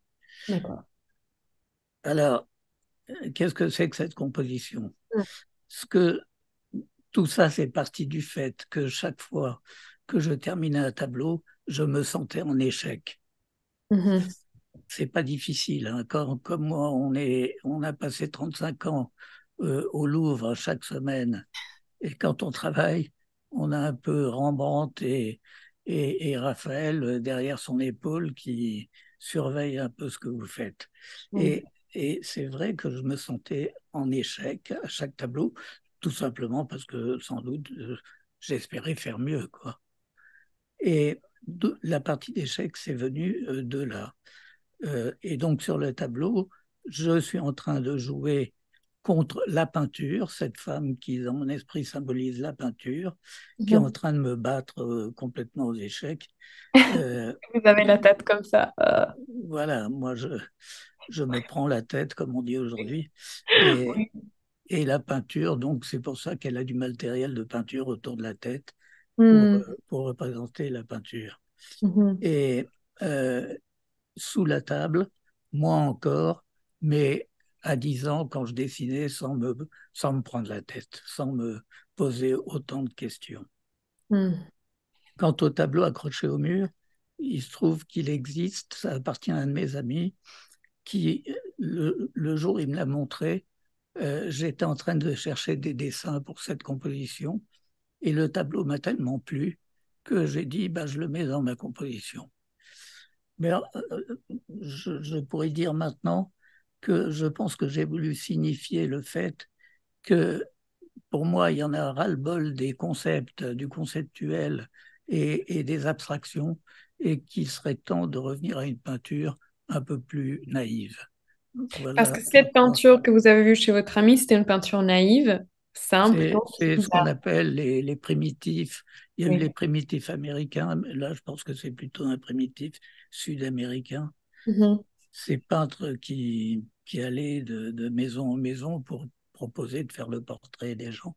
[SPEAKER 1] D'accord.
[SPEAKER 2] Alors, qu'est-ce que c'est que cette composition?
[SPEAKER 1] Hmm.
[SPEAKER 2] Ce que tout ça, c'est parti du fait que chaque fois que je terminais un tableau, je me sentais en échec.
[SPEAKER 1] Mhm.
[SPEAKER 2] C'est pas difficile, hein. Comme moi, on a passé 35 ans au Louvre chaque semaine, et quand on travaille, on a un peu Rembrandt et Raphaël derrière son épaule qui surveillent un peu ce que vous faites.
[SPEAKER 1] Hmm.
[SPEAKER 2] Et, et c'est vrai que je me sentais en échec à chaque tableau, tout simplement parce que sans doute j'espérais faire mieux, quoi. Et la partie d'échec, c'est venu de là. Et donc sur le tableau, je suis en train de jouer contre la peinture, cette femme qui dans mon esprit symbolise la peinture, qui est en
[SPEAKER 1] Mhm.
[SPEAKER 2] train de me battre complètement aux échecs. Euh,
[SPEAKER 1] Vous avez la tête comme ça.
[SPEAKER 2] voilà, je me prends la tête, comme on dit aujourd'hui. Et,
[SPEAKER 1] Oui.
[SPEAKER 2] et la peinture, donc c'est pour ça qu'elle a du matériel de peinture autour de la tête
[SPEAKER 1] Hmm.
[SPEAKER 2] pour représenter la peinture.
[SPEAKER 1] Mhm.
[SPEAKER 2] Et euh, sous la table, moi encore, mais à 10 ans, quand je dessinais, sans me prendre la tête, sans me poser autant de questions.
[SPEAKER 1] Hmm.
[SPEAKER 2] Quant au tableau accroché au mur, il se trouve qu'il existe, ça appartient à un de mes amis, qui, le jour où il me l'a montré, j'étais en train de chercher des dessins pour cette composition, et le tableau m'a tellement plu que j'ai dit, bah, je le mets dans ma composition. Mais je pourrais dire maintenant que je pense que j'ai voulu signifier le fait que pour moi, il y en a ras-le-bol des concepts, du conceptuel et des abstractions, et qu'il serait temps de revenir à une peinture un peu plus naïve.
[SPEAKER 1] Parce
[SPEAKER 2] Voilà,
[SPEAKER 1] que
[SPEAKER 2] je
[SPEAKER 1] cette
[SPEAKER 2] crois.
[SPEAKER 1] peinture que vous avez vue chez votre ami, c'était une peinture naïve, simple, donc
[SPEAKER 2] C'est ce qu'on
[SPEAKER 1] bizarre.
[SPEAKER 2] appelle les primitifs. Il y a eu les
[SPEAKER 1] Oui.
[SPEAKER 2] primitifs américains, mais là, je pense que c'est plutôt un primitif sud-américain.
[SPEAKER 1] Mhm.
[SPEAKER 2] Ces peintres qui allaient de maison en maison pour proposer de faire le portrait des gens.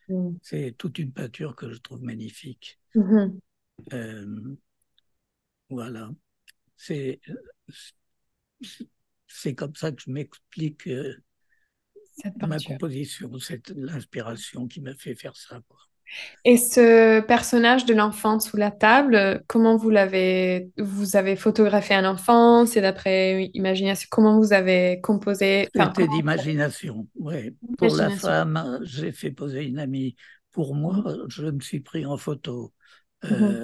[SPEAKER 1] Mhm.
[SPEAKER 2] C'est toute une peinture que je trouve magnifique.
[SPEAKER 1] Mhm.
[SPEAKER 2] Euh, voilà. C'est c'est comme ça que je m'explique
[SPEAKER 1] Cette
[SPEAKER 2] ma
[SPEAKER 1] peinture.
[SPEAKER 2] composition, c'est l'inspiration qui m'a fait faire ça, quoi.
[SPEAKER 1] Et ce personnage de l'enfant sous la table, comment vous avez photographié un enfant, c'est d'après imagination, comment vous avez composé, enfin,
[SPEAKER 2] C'était d'imagination. Ouais. Pour la
[SPEAKER 1] imagination.
[SPEAKER 2] femme, j'ai fait poser une amie. Pour moi,
[SPEAKER 1] Mhm.
[SPEAKER 2] je me suis pris en photo.
[SPEAKER 1] Mhm.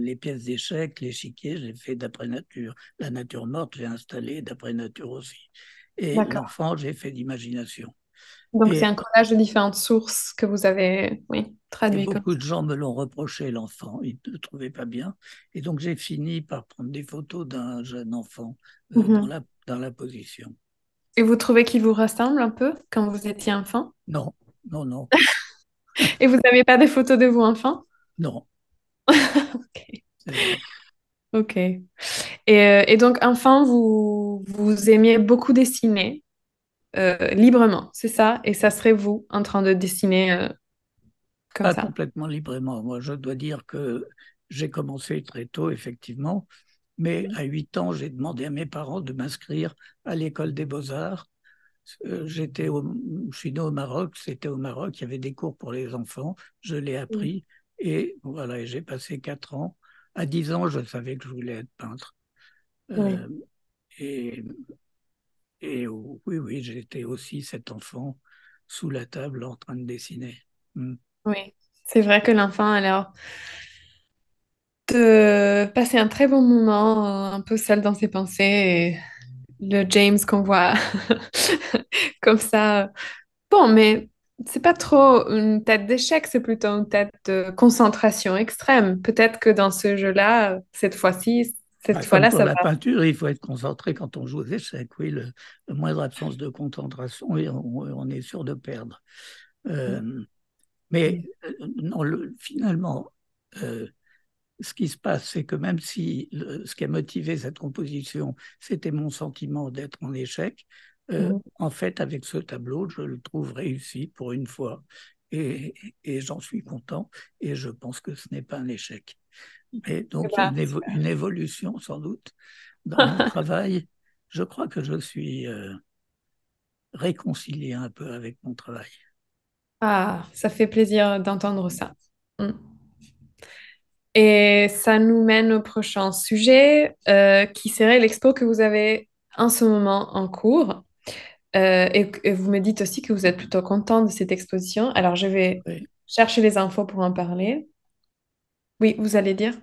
[SPEAKER 2] Les pièces d'échecs, l'échiquier, j'ai fait d'après nature. La nature morte, j'ai installé d'après nature aussi. Et
[SPEAKER 1] D'accord.
[SPEAKER 2] l'enfant, j'ai fait d'imagination.
[SPEAKER 1] Donc, c'est
[SPEAKER 2] Et,
[SPEAKER 1] un collage de différentes sources que vous avez, oui,
[SPEAKER 2] et
[SPEAKER 1] traduit comme
[SPEAKER 2] beaucoup
[SPEAKER 1] ça.
[SPEAKER 2] de gens me l'ont reproché, l'enfant. Ils ne le trouvaient pas bien. Et donc, j'ai fini par prendre des photos d'un jeune enfant
[SPEAKER 1] Mhm.
[SPEAKER 2] dans la position.
[SPEAKER 1] Et vous trouvez qu'il vous ressemble un peu quand vous étiez enfant?
[SPEAKER 2] Non, non, non,
[SPEAKER 1] Et vous n'avez pas des photos de vous enfant?
[SPEAKER 2] non.
[SPEAKER 1] Ok.
[SPEAKER 2] C'est
[SPEAKER 1] Ok. Et donc, enfant, vous aimiez beaucoup dessiner librement, c'est ça? Et ça serait vous en train de dessiner comme
[SPEAKER 2] pas
[SPEAKER 1] ça.
[SPEAKER 2] complètement librement. Moi, je dois dire que j'ai commencé très tôt, effectivement, mais
[SPEAKER 1] Mhm.
[SPEAKER 2] à 8 ans, j'ai demandé à mes parents de m'inscrire à l'école des beaux-arts. Je suis né au Maroc, c'était au Maroc, il y avait des cours pour les enfants, je l'ai
[SPEAKER 1] Mhm.
[SPEAKER 2] appris et voilà, et j'ai passé 4 ans. À 10 ans, je savais que je voulais être peintre.
[SPEAKER 1] Oui,
[SPEAKER 2] Euh, et, oui, oui, j'étais aussi cet enfant sous la table en train de dessiner. Hmm.
[SPEAKER 1] oui. C'est vrai que l'enfant a l'air de passer un très bon moment, un peu seul dans ses pensées. Et le James qu'on voit comme ça. Bon, mais c'est pas trop une tête d'échec, c'est plutôt une tête de concentration extrême. Peut-être que dans ce jeu-là, cette fois-ci,
[SPEAKER 2] Bah,
[SPEAKER 1] cette
[SPEAKER 2] comme
[SPEAKER 1] fois-là,
[SPEAKER 2] pour
[SPEAKER 1] ça
[SPEAKER 2] la
[SPEAKER 1] va.
[SPEAKER 2] peinture, il faut être concentré quand on joue aux échecs. Oui, le moindre absence de concentration, et on est sûr de perdre. Euh, mais non, finalement, euh, ce qui se passe, c'est que même si ce qui a motivé cette composition, c'était mon sentiment d'être en échec,
[SPEAKER 1] Mhm.
[SPEAKER 2] en fait, avec ce tableau, je le trouve réussi pour une fois. Et, et j'en suis content. Et je pense que ce n'est pas un échec. Mais
[SPEAKER 1] Eh
[SPEAKER 2] donc, il y a
[SPEAKER 1] ben,
[SPEAKER 2] une évolution sans doute dans mon travail. Je crois que je suis réconcilié un peu avec mon travail.
[SPEAKER 1] ah, ça fait plaisir d'entendre ça. Mm. Et ça nous mène au prochain sujet, qui serait l'expo que vous avez en ce moment en cours. Et vous me dites aussi que vous êtes plutôt content de cette exposition. Alors, je vais
[SPEAKER 2] Oui.
[SPEAKER 1] chercher les infos pour en parler. Oui, vous allez dire?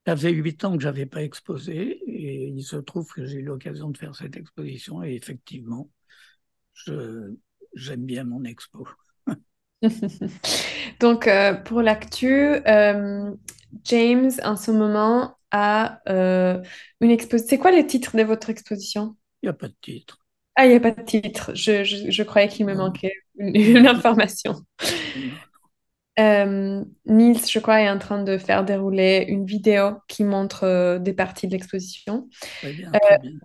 [SPEAKER 2] Ça faisait 8 ans que je n'avais pas exposé et il se trouve que j'ai eu l'occasion de faire cette exposition et effectivement, je, j'aime bien mon expo.
[SPEAKER 1] Donc, pour l'actu, James, en ce moment, a une exposition. C'est quoi les titres de votre exposition?
[SPEAKER 2] Il n'y a pas de titre.
[SPEAKER 1] Ah, il n'y a pas de titre. Je croyais qu'il me
[SPEAKER 2] Non,
[SPEAKER 1] manquait une
[SPEAKER 2] non,
[SPEAKER 1] information.
[SPEAKER 2] non.
[SPEAKER 1] Niels, je crois, est en train de faire dérouler une vidéo qui montre des parties de l'exposition.
[SPEAKER 2] Très bien, très bien.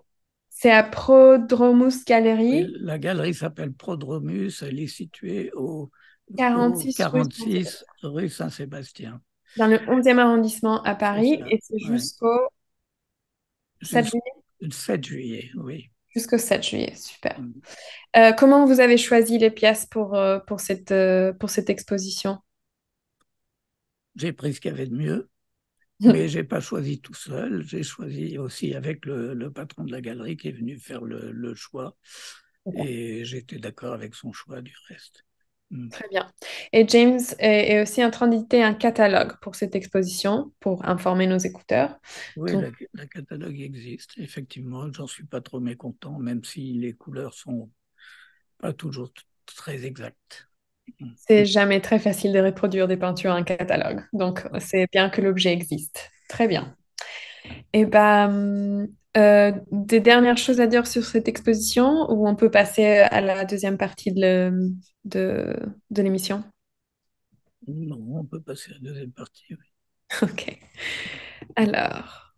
[SPEAKER 1] C'est à Prodromus
[SPEAKER 2] Oui,
[SPEAKER 1] Gallery,
[SPEAKER 2] la galerie s'appelle Prodromus, elle est située au
[SPEAKER 1] 46 rue Saint-Sébastien,
[SPEAKER 2] 46 rue Saint-Sébastien.
[SPEAKER 1] dans le 11e arrondissement à
[SPEAKER 2] C'est
[SPEAKER 1] Paris,
[SPEAKER 2] ça,
[SPEAKER 1] et c'est
[SPEAKER 2] ouais.
[SPEAKER 1] jusqu'au 7
[SPEAKER 2] Jus-
[SPEAKER 1] juillet.
[SPEAKER 2] Le 7 juillet, oui.
[SPEAKER 1] Jusqu'au 7 juillet, super. Comment vous avez choisi les pièces pour cette exposition?
[SPEAKER 2] J'ai pris ce qu'il y avait de mieux, mais j'ai pas choisi tout seul. J'ai choisi aussi avec le patron de la galerie qui est venu faire le choix. Et j'étais d'accord avec son choix du reste. Mm.
[SPEAKER 1] Très bien. Et James est aussi en train d'éditer un catalogue pour cette exposition, pour informer nos écouteurs.
[SPEAKER 2] Oui,
[SPEAKER 1] Donc,
[SPEAKER 2] la catalogue existe, effectivement. J'en suis pas trop mécontent, même si les couleurs sont pas toujours très exactes. Mm.
[SPEAKER 1] c'est jamais très facile de reproduire des peintures en catalogue. Donc, c'est bien que l'objet existe. Très bien. Et ben, des dernières choses à dire sur cette exposition ou on peut passer à la deuxième partie de, de l'émission?
[SPEAKER 2] Non, on peut passer à la deuxième partie. Oui.
[SPEAKER 1] Ok. Alors,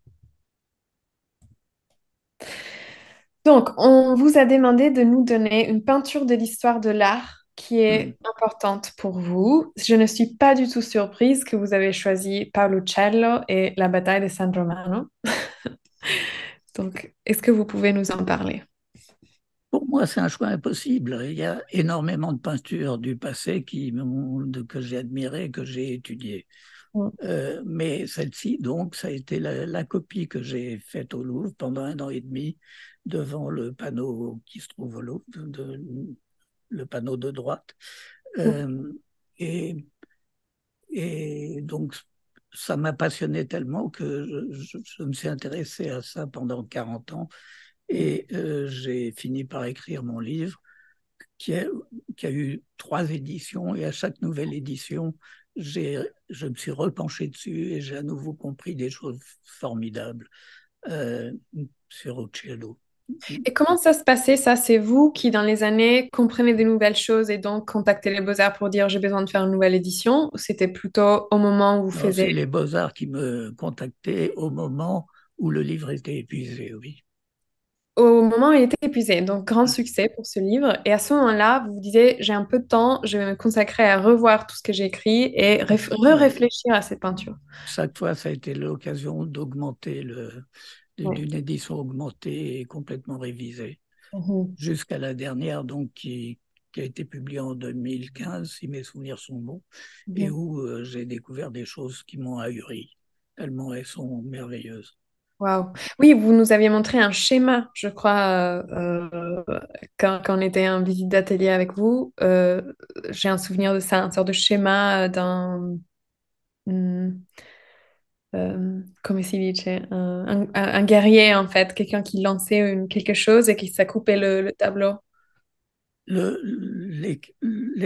[SPEAKER 1] donc, on vous a demandé de nous donner une peinture de l'histoire de l'art qui
[SPEAKER 2] Mm.
[SPEAKER 1] est importante pour vous. Je ne suis pas du tout surprise que vous avez choisi Paolo Cello et la bataille de San Romano. Donc, est-ce que vous pouvez nous en parler?
[SPEAKER 2] Pour moi, c'est un choix impossible. Il y a énormément de peintures du passé que j'ai admirées, que j'ai étudiées.
[SPEAKER 1] Mm.
[SPEAKER 2] Mais celle-ci, donc, ça a été la copie que j'ai faite au Louvre pendant 1 an et demi devant le panneau qui se trouve au Louvre, le panneau de droite. Euh, et, et donc, ça m'a passionné tellement que je me suis intéressé à ça pendant 40 ans et j'ai fini par écrire mon livre qui a, qui a eu 3 éditions et à chaque nouvelle édition, je me suis repenché dessus et j'ai à nouveau compris des choses formidables euh, sur Uccello.
[SPEAKER 1] Et comment ça se passait, ça? C'est vous qui, dans les années, comprenez des nouvelles choses et donc contactez les Beaux-Arts pour dire j'ai besoin de faire une nouvelle édition? Ou c'était plutôt au moment où vous
[SPEAKER 2] Non,
[SPEAKER 1] faisiez...
[SPEAKER 2] c'est les Beaux-Arts qui me contactaient au moment où le livre était épuisé, oui.
[SPEAKER 1] Au moment où il était épuisé, donc grand succès pour ce livre. Et à ce moment-là, vous vous disiez, j'ai un peu de temps, je vais me consacrer à revoir tout ce que j'ai écrit et
[SPEAKER 2] Oui.
[SPEAKER 1] re-réfléchir à cette peinture.
[SPEAKER 2] Chaque fois, ça a été l'occasion d'augmenter
[SPEAKER 1] Oui.
[SPEAKER 2] d'une édition augmentée et complètement révisée.
[SPEAKER 1] Mhm.
[SPEAKER 2] Jusqu'à la dernière, donc, qui a été publiée en 2015, si mes souvenirs sont bons, et
[SPEAKER 1] Mhm.
[SPEAKER 2] où j'ai découvert des choses qui m'ont ahuri, tellement elles sont merveilleuses.
[SPEAKER 1] Waouh. Oui, vous nous aviez montré un schéma, je crois, quand on était en visite d'atelier avec vous. J'ai un souvenir de ça, une sorte de schéma d'un... come si dice? Un guerrier, en fait, quelqu'un qui lançait quelque chose et qui ça coupait le tableau.
[SPEAKER 2] Les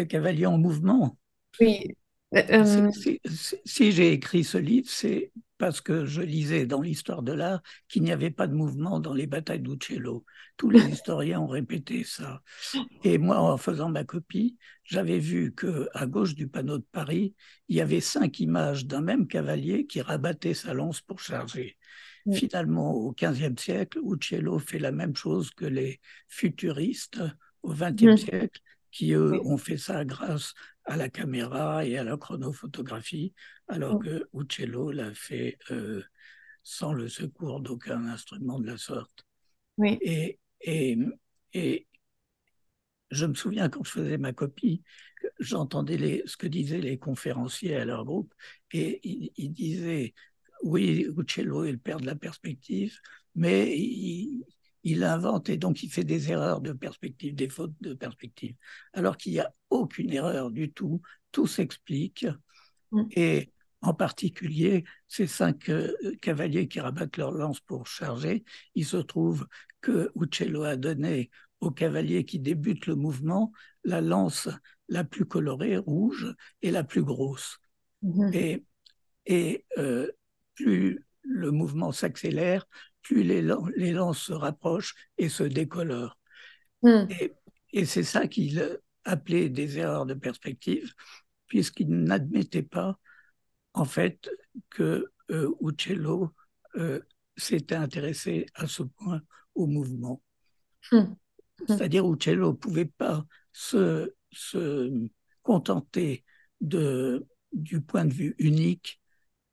[SPEAKER 2] cavaliers en mouvement.
[SPEAKER 1] Oui. Euh,
[SPEAKER 2] Si j'ai écrit ce livre, c'est parce que je lisais dans l'histoire de l'art qu'il n'y avait pas de mouvement dans les batailles d'Uccello. Tous les historiens ont répété ça. Et moi, en faisant ma copie, j'avais vu que à gauche du panneau de Paris, il y avait 5 images d'un même cavalier qui rabattait sa lance pour charger. Finalement, au XVe siècle, Uccello fait la même chose que les futuristes au XXe
[SPEAKER 1] mhm.
[SPEAKER 2] siècle, qui eux
[SPEAKER 1] Oui.
[SPEAKER 2] ont fait ça grâce à la caméra et à la chronophotographie, alors que Uccello l'a fait sans le secours d'aucun instrument de la sorte.
[SPEAKER 1] Oui.
[SPEAKER 2] Et, et, et je me souviens quand je faisais ma copie, j'entendais ce que disaient les conférenciers à leur groupe, et ils disaient, oui, Uccello est le père de la perspective, mais il invente et donc il fait des erreurs de perspective, des fautes de perspective, alors qu'il n'y a aucune erreur du tout s'explique,
[SPEAKER 1] Mm.
[SPEAKER 2] et en particulier, ces 5 cavaliers qui rabattent leur lance pour charger, il se trouve que Uccello a donné au cavalier qui débute le mouvement la lance la plus colorée, rouge, et la plus grosse.
[SPEAKER 1] Mhm.
[SPEAKER 2] Et, et plus le mouvement s'accélère, plus les lances se rapprochent et se décolorent.
[SPEAKER 1] Mm.
[SPEAKER 2] Et, et c'est ça qu'il appelait des erreurs de perspective, puisqu'il n'admettait pas en fait que Uccello s'était intéressé à ce point au mouvement.
[SPEAKER 1] Mm. Mm.
[SPEAKER 2] C'est-à-dire Uccello ne pouvait pas se contenter du point de vue unique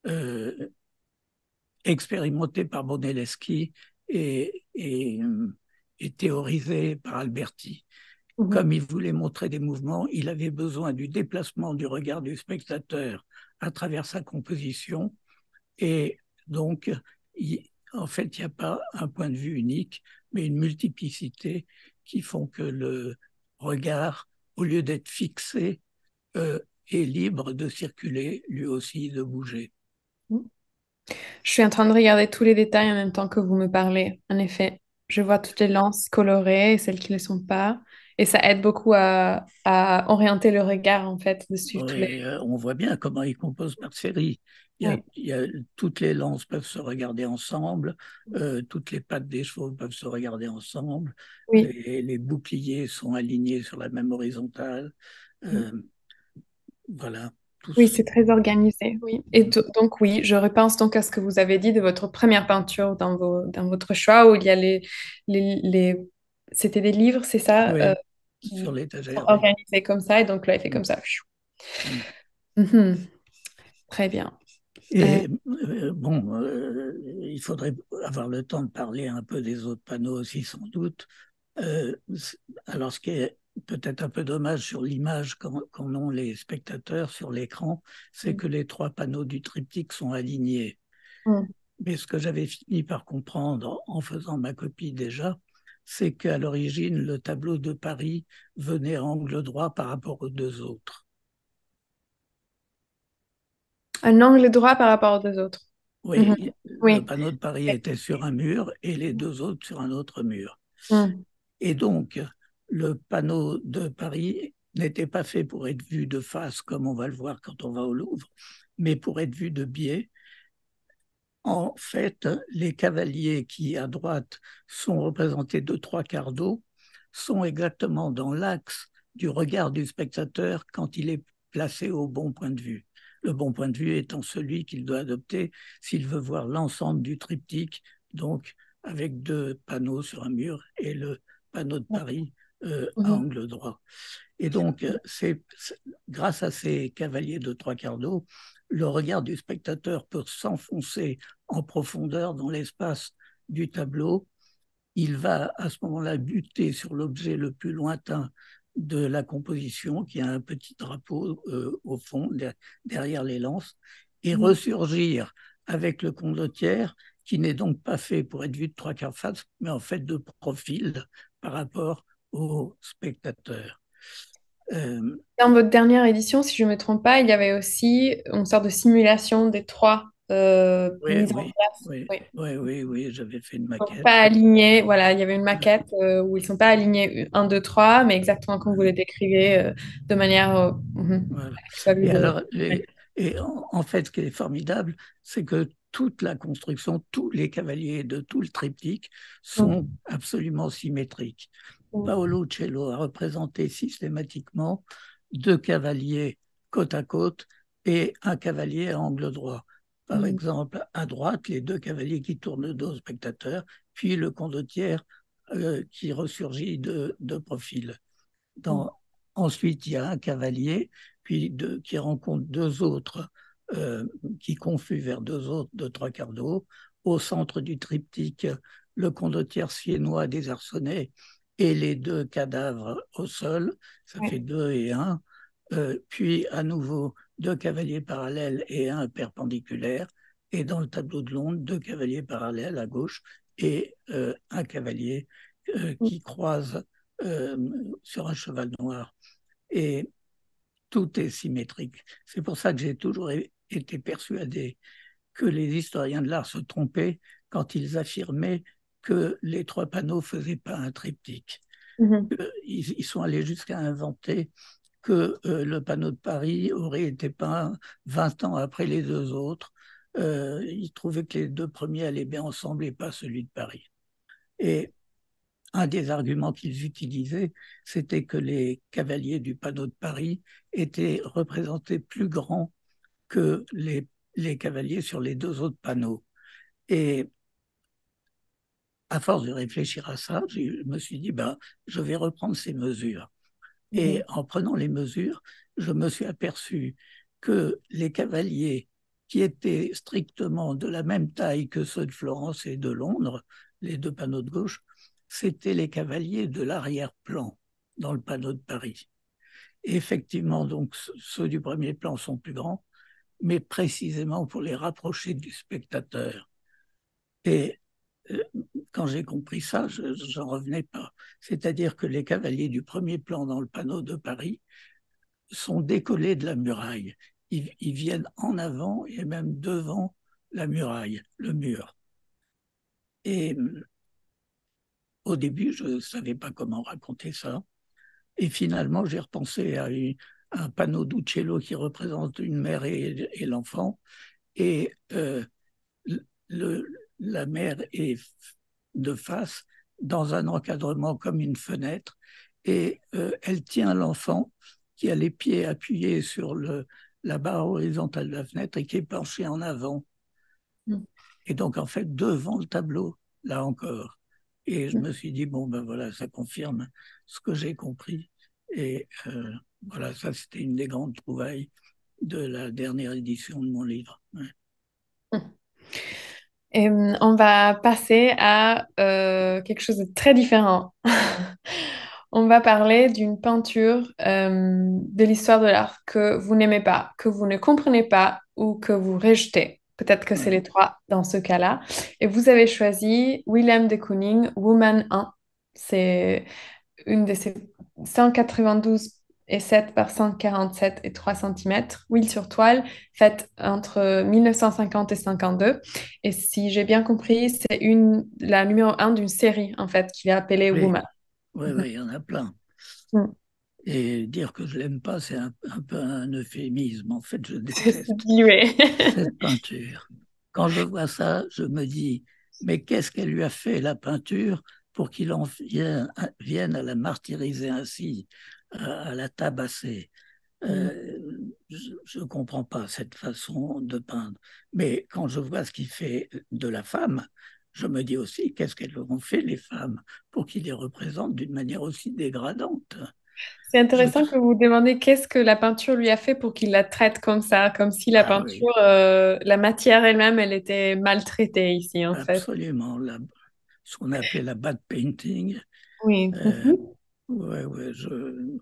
[SPEAKER 2] euh, expérimenté par Brunelleschi et théorisé par Alberti.
[SPEAKER 1] Mhm.
[SPEAKER 2] Comme il voulait montrer des mouvements, il avait besoin du déplacement du regard du spectateur à travers sa composition. Et donc, en fait, il n'y a pas un point de vue unique, mais une multiplicité qui font que le regard, au lieu d'être fixé, euh, est libre de circuler, lui aussi de bouger.
[SPEAKER 1] Je suis en train de regarder tous les détails en même temps que vous me parlez. En effet, je vois toutes les lances colorées et celles qui ne le sont pas. Et ça aide beaucoup à orienter le regard, en fait, de suivre tous les...
[SPEAKER 2] Et, on voit bien comment il compose par série.
[SPEAKER 1] Oui,
[SPEAKER 2] Toutes les lances peuvent se regarder ensemble, toutes les pattes des chevaux peuvent se regarder ensemble,
[SPEAKER 1] oui,
[SPEAKER 2] les boucliers sont alignés sur la même horizontale. Euh, voilà,
[SPEAKER 1] oui,
[SPEAKER 2] tous.
[SPEAKER 1] c'est très organisé, oui. Et donc, oui, je repense donc à ce que vous avez dit de votre première peinture dans votre choix, où il y a c'était des livres, c'est ça,
[SPEAKER 2] Oui, sur
[SPEAKER 1] qui sont
[SPEAKER 2] l'étagère, oui.
[SPEAKER 1] organisés comme ça, et donc là, il fait comme ça.
[SPEAKER 2] Mm.
[SPEAKER 1] Mhm. Très bien. Euh,
[SPEAKER 2] Et bon, il faudrait avoir le temps de parler un peu des autres panneaux aussi, sans doute. Alors, ce qui est peut-être un peu dommage sur l'image qu'en ont les spectateurs sur l'écran, c'est que les trois panneaux du triptyque sont alignés.
[SPEAKER 1] mm.
[SPEAKER 2] Mais ce que j'avais fini par comprendre en faisant ma copie déjà, c'est qu'à l'origine, le tableau de Paris venait à angle droit par rapport aux deux autres.
[SPEAKER 1] Un angle droit par rapport aux deux autres. Mhm.
[SPEAKER 2] Oui, le
[SPEAKER 1] Oui.
[SPEAKER 2] panneau de Paris était sur un mur et les deux autres sur un autre mur.
[SPEAKER 1] Mm.
[SPEAKER 2] Et donc, le panneau de Paris n'était pas fait pour être vu de face, comme on va le voir quand on va au Louvre, mais pour être vu de biais. En fait, les cavaliers qui, à droite, sont représentés de trois quarts d'eau, sont exactement dans l'axe du regard du spectateur quand il est placé au bon point de vue. Le bon point de vue étant celui qu'il doit adopter s'il veut voir l'ensemble du triptyque, donc avec deux panneaux sur un mur et le panneau de Paris à
[SPEAKER 1] Mhm.
[SPEAKER 2] angle droit. Et donc, grâce à ces cavaliers de trois quarts d'eau, le regard du spectateur peut s'enfoncer en profondeur dans l'espace du tableau. Il va à ce moment-là buter sur l'objet le plus lointain de la composition, qui a un petit drapeau au fond, derrière les lances, et
[SPEAKER 1] Mhm.
[SPEAKER 2] ressurgir avec le condottière, qui n'est donc pas fait pour être vu de trois quarts face, mais en fait de profil par rapport au spectateur. Euh,
[SPEAKER 1] Dans votre dernière édition, si je ne me trompe pas, il y avait aussi une sorte de simulation des trois
[SPEAKER 2] oui,
[SPEAKER 1] mises en
[SPEAKER 2] oui,
[SPEAKER 1] place.
[SPEAKER 2] oui,
[SPEAKER 1] Oui.
[SPEAKER 2] oui, oui, oui, j'avais fait une
[SPEAKER 1] Donc,
[SPEAKER 2] maquette.
[SPEAKER 1] pas alignés. Voilà, il y avait une maquette où ils ne sont pas alignés un 2 3 mais exactement comme vous les décrivez, de manière
[SPEAKER 2] Voilà.
[SPEAKER 1] qu'ils soient vus
[SPEAKER 2] Et
[SPEAKER 1] de...
[SPEAKER 2] alors, en fait, ce qui est formidable, c'est que toute la construction, tous les cavaliers de tout le triptyque sont
[SPEAKER 1] Mm.
[SPEAKER 2] absolument symétriques.
[SPEAKER 1] Mm.
[SPEAKER 2] Paolo Cello a représenté systématiquement deux cavaliers côte à côte et un cavalier à angle droit. Par
[SPEAKER 1] Mm.
[SPEAKER 2] exemple, à droite, les deux cavaliers qui tournent le dos au spectateur, puis le condottière qui ressurgit de profil.
[SPEAKER 1] Mm.
[SPEAKER 2] Dans, ensuite, il y a un cavalier, puis qui rencontre deux autres, euh, qui confluent vers deux autres de trois quarts d'eau. Au centre du triptyque, le condottière siennois désarçonné et les deux cadavres au sol, ça fait
[SPEAKER 1] Ouais.
[SPEAKER 2] deux et un. Puis à nouveau, deux cavaliers parallèles et un perpendiculaire. Et dans le tableau de Londres, deux cavaliers parallèles à gauche et un cavalier
[SPEAKER 1] Mm.
[SPEAKER 2] qui croise euh, sur un cheval noir. Et tout est symétrique. C'est pour ça que j'ai toujours été persuadé que les historiens de l'art se trompaient quand ils affirmaient que les trois panneaux ne faisaient pas un triptyque.
[SPEAKER 1] Mhm.
[SPEAKER 2] Ils sont allés jusqu'à inventer que le panneau de Paris aurait été peint 20 ans après les deux autres. Ils trouvaient que les deux premiers allaient bien ensemble et pas celui de Paris. Et un des arguments qu'ils utilisaient, c'était que les cavaliers du panneau de Paris étaient représentés plus grands que les cavaliers sur les deux autres panneaux. Et à force de réfléchir à ça, je me suis dit, ben, je vais reprendre ces mesures. Et
[SPEAKER 1] Mhm.
[SPEAKER 2] en prenant les mesures, je me suis aperçu que les cavaliers qui étaient strictement de la même taille que ceux de Florence et de Londres, les deux panneaux de gauche, c'était les cavaliers de l'arrière-plan dans le panneau de Paris. Et effectivement, donc, ceux du premier plan sont plus grands, mais précisément pour les rapprocher du spectateur. Et euh, quand j'ai compris ça, je n'en revenais pas. C'est-à-dire que les cavaliers du premier plan dans le panneau de Paris sont décollés de la muraille. Ils viennent en avant et même devant la muraille, le mur. Et au début, je ne savais pas comment raconter ça. Et finalement, j'ai repensé à un panneau d'Uccello qui représente une mère et l'enfant. Et le, la mère est de face dans un encadrement comme une fenêtre. Et elle tient l'enfant qui a les pieds appuyés sur la barre horizontale de la fenêtre et qui est penché en avant.
[SPEAKER 1] Mm.
[SPEAKER 2] Et donc, en fait, devant le tableau, là encore. Et je
[SPEAKER 1] Mm.
[SPEAKER 2] me suis dit, bon, ben voilà, ça confirme ce que j'ai compris. Et voilà, ça, c'était une des grandes trouvailles de la dernière édition de mon livre. Ouais.
[SPEAKER 1] Mm. Et on va passer à quelque chose de très différent. On va parler d'une peinture de l'histoire de l'art que vous n'aimez pas, que vous ne comprenez pas ou que vous rejetez. Peut-être que c'est
[SPEAKER 2] Ouais.
[SPEAKER 1] les trois dans ce cas-là. Et vous avez choisi Willem de Kooning, Woman 1. C'est une de ces 192 et 7 par 147 et 3 centimètres, huile sur toile, faite entre 1950 et 52. Et si j'ai bien compris, c'est la numéro 1 d'une série, en fait, qui est appelée
[SPEAKER 2] Oui,
[SPEAKER 1] Woman.
[SPEAKER 2] ouais, ouais, il y en a plein.
[SPEAKER 1] Mhm.
[SPEAKER 2] Et dire que je l'aime pas, c'est un peu un euphémisme. En fait, je
[SPEAKER 1] C'est
[SPEAKER 2] déteste
[SPEAKER 1] dilué.
[SPEAKER 2] cette peinture. Quand je vois ça, je me dis, mais qu'est-ce qu'elle lui a fait, la peinture, pour qu'il en vienne à la martyriser ainsi, à la tabasser. Je ne comprends pas cette façon de peindre. Mais quand je vois ce qu'il fait de la femme, je me dis aussi, qu'est-ce qu'elles ont fait, les femmes, pour qu'il les représente d'une manière aussi dégradante.
[SPEAKER 1] C'est
[SPEAKER 2] Je,
[SPEAKER 1] intéressant que vous demandez qu'est-ce que la peinture lui a fait pour qu'il la traite comme ça, comme si la
[SPEAKER 2] ah oui,
[SPEAKER 1] peinture, la matière elle-même, elle était maltraitée ici, en fait.
[SPEAKER 2] absolument. Ce qu'on appelait la bad painting.
[SPEAKER 1] Oui.
[SPEAKER 2] Euh,
[SPEAKER 1] Mhm.
[SPEAKER 2] ouais, ouais,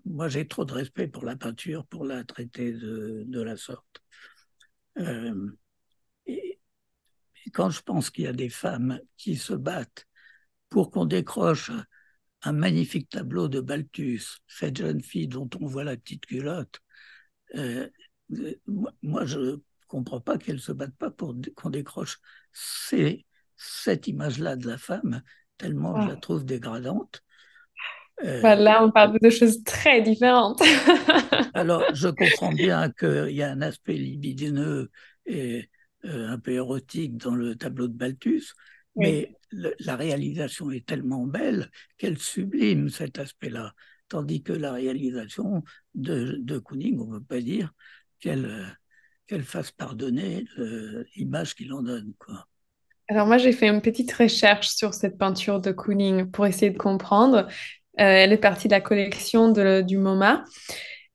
[SPEAKER 2] moi, j'ai trop de respect pour la peinture pour la traiter de la sorte. Euh, et, et quand je pense qu'il y a des femmes qui se battent pour qu'on décroche un magnifique tableau de Balthus, cette jeune fille dont on voit la petite culotte, euh, moi, je ne comprends pas qu'elles ne se battent pas pour qu'on décroche cette image-là de la femme, tellement je la
[SPEAKER 1] Ah.
[SPEAKER 2] trouve dégradante.
[SPEAKER 1] Bah,
[SPEAKER 2] Euh,
[SPEAKER 1] là, on parle de deux choses très différentes.
[SPEAKER 2] alors, je comprends bien qu'il y a un aspect libidineux et un peu érotique dans le tableau de Balthus,
[SPEAKER 1] Oui.
[SPEAKER 2] mais la réalisation est tellement belle qu'elle sublime cet aspect-là. Tandis que la réalisation de Kooning, on ne peut pas dire qu'elle fasse pardonner l'image qu'il en donne, quoi.
[SPEAKER 1] Alors moi, j'ai fait une petite recherche sur cette peinture de Kooning pour essayer de comprendre. Elle est partie de la collection du MoMA.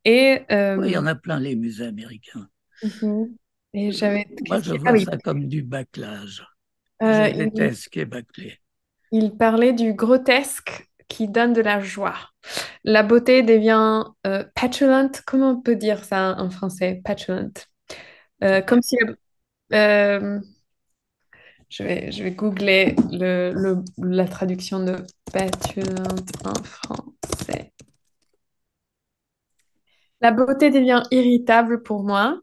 [SPEAKER 1] Et,
[SPEAKER 2] Oui, il y en a plein les musées américains.
[SPEAKER 1] mhm. Et j'avais...
[SPEAKER 2] Moi,
[SPEAKER 1] Qu'est-ce
[SPEAKER 2] je
[SPEAKER 1] qu'il... Ah
[SPEAKER 2] vois
[SPEAKER 1] oui.
[SPEAKER 2] ça comme du bâclage. Je
[SPEAKER 1] Euh, il,
[SPEAKER 2] déteste ce qui est bâclé.
[SPEAKER 1] il parlait du grotesque qui donne de la joie. La beauté devient petulant. Comment on peut dire ça en français? Petulant. Comme si... euh, je vais googler la traduction de petulant en français. La beauté devient irritable pour moi.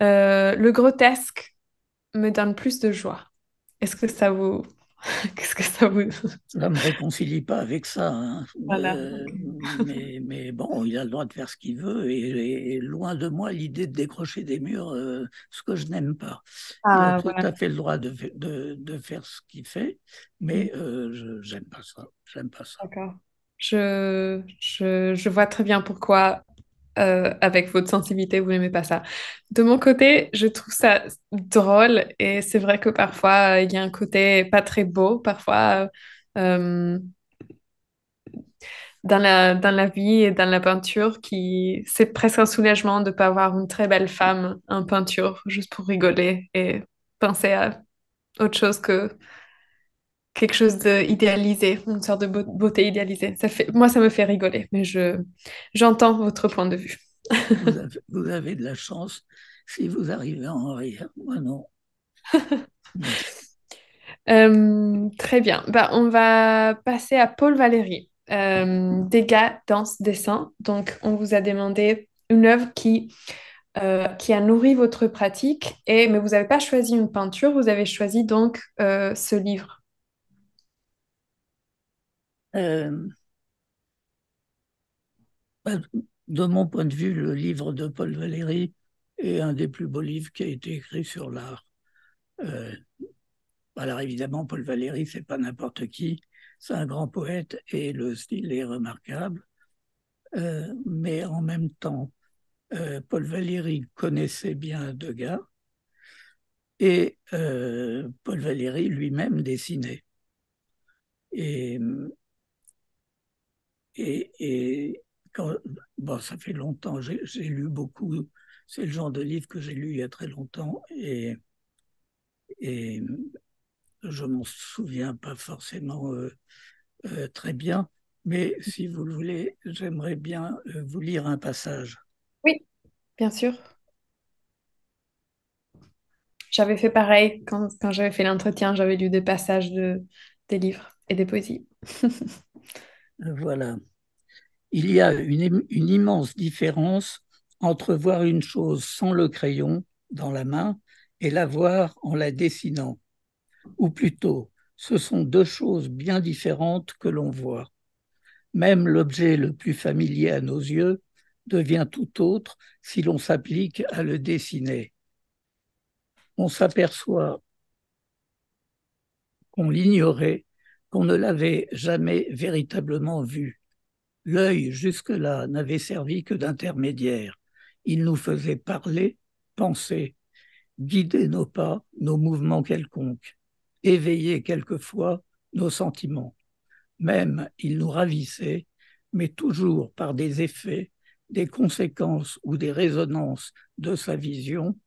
[SPEAKER 1] Le grotesque me donne plus de joie. Est-ce que ça vous... Qu'est-ce que ça vous...
[SPEAKER 2] Je ne me réconcilie pas avec ça, hein.
[SPEAKER 1] Voilà.
[SPEAKER 2] Mais bon, il a le droit de faire ce qu'il veut et loin de moi l'idée de décrocher des murs, ce que je n'aime pas. Il a
[SPEAKER 1] Ah,
[SPEAKER 2] tout
[SPEAKER 1] voilà.
[SPEAKER 2] à fait le droit de faire ce qu'il fait,
[SPEAKER 1] Mm.
[SPEAKER 2] mais je n'aime pas ça. J'aime pas ça.
[SPEAKER 1] D'accord. Je vois très bien pourquoi, avec votre sensibilité, vous n'aimez pas ça. De mon côté, je trouve ça drôle et c'est vrai que parfois, il y a un côté pas très beau, parfois, euh, dans la vie et dans la peinture, qui c'est presque un soulagement de ne pas avoir une très belle femme en peinture, juste pour rigoler et penser à autre chose que quelque chose d'idéalisé, une sorte de beauté idéalisée. Moi, ça me fait rigoler, mais j'entends votre point de vue.
[SPEAKER 2] Vous avez de la chance si vous arrivez à en rire. Moi, non.
[SPEAKER 1] Très bien. Bah, on va passer à Paul Valéry. Dégâts, danse, dessin. Donc, on vous a demandé une œuvre qui a nourri votre pratique, mais vous n'avez pas choisi une peinture, vous avez choisi donc ce livre.
[SPEAKER 2] Euh, Bah, de mon point de vue, le livre de Paul Valéry est un des plus beaux livres qui a été écrit sur l'art. Euh, alors évidemment, Paul Valéry, c'est pas n'importe qui, c'est un grand poète et le style est remarquable. Mais en même temps, Paul Valéry connaissait bien Degas et Paul Valéry lui-même dessinait. Et, et quand, bon, ça fait longtemps, j'ai lu beaucoup, c'est le genre de livre que j'ai lu il y a très longtemps et je m'en souviens pas forcément très bien, mais si vous le voulez, j'aimerais bien vous lire un passage.
[SPEAKER 1] Oui, bien sûr. J'avais fait pareil quand j'avais fait l'entretien, j'avais lu des passages des livres et des poésies.
[SPEAKER 2] Voilà. Il y a une immense différence entre voir une chose sans le crayon dans la main et la voir en la dessinant. Ou plutôt, ce sont deux choses bien différentes que l'on voit. Même l'objet le plus familier à nos yeux devient tout autre si l'on s'applique à le dessiner. On s'aperçoit qu'on l'ignorait, qu'on ne l'avait jamais véritablement vu. L'œil, jusque-là, n'avait servi que d'intermédiaire. Il nous faisait parler, penser, guider nos pas, nos mouvements quelconques, éveiller quelquefois nos sentiments. Même, il nous ravissait, mais toujours par des effets, des conséquences ou des résonances de sa vision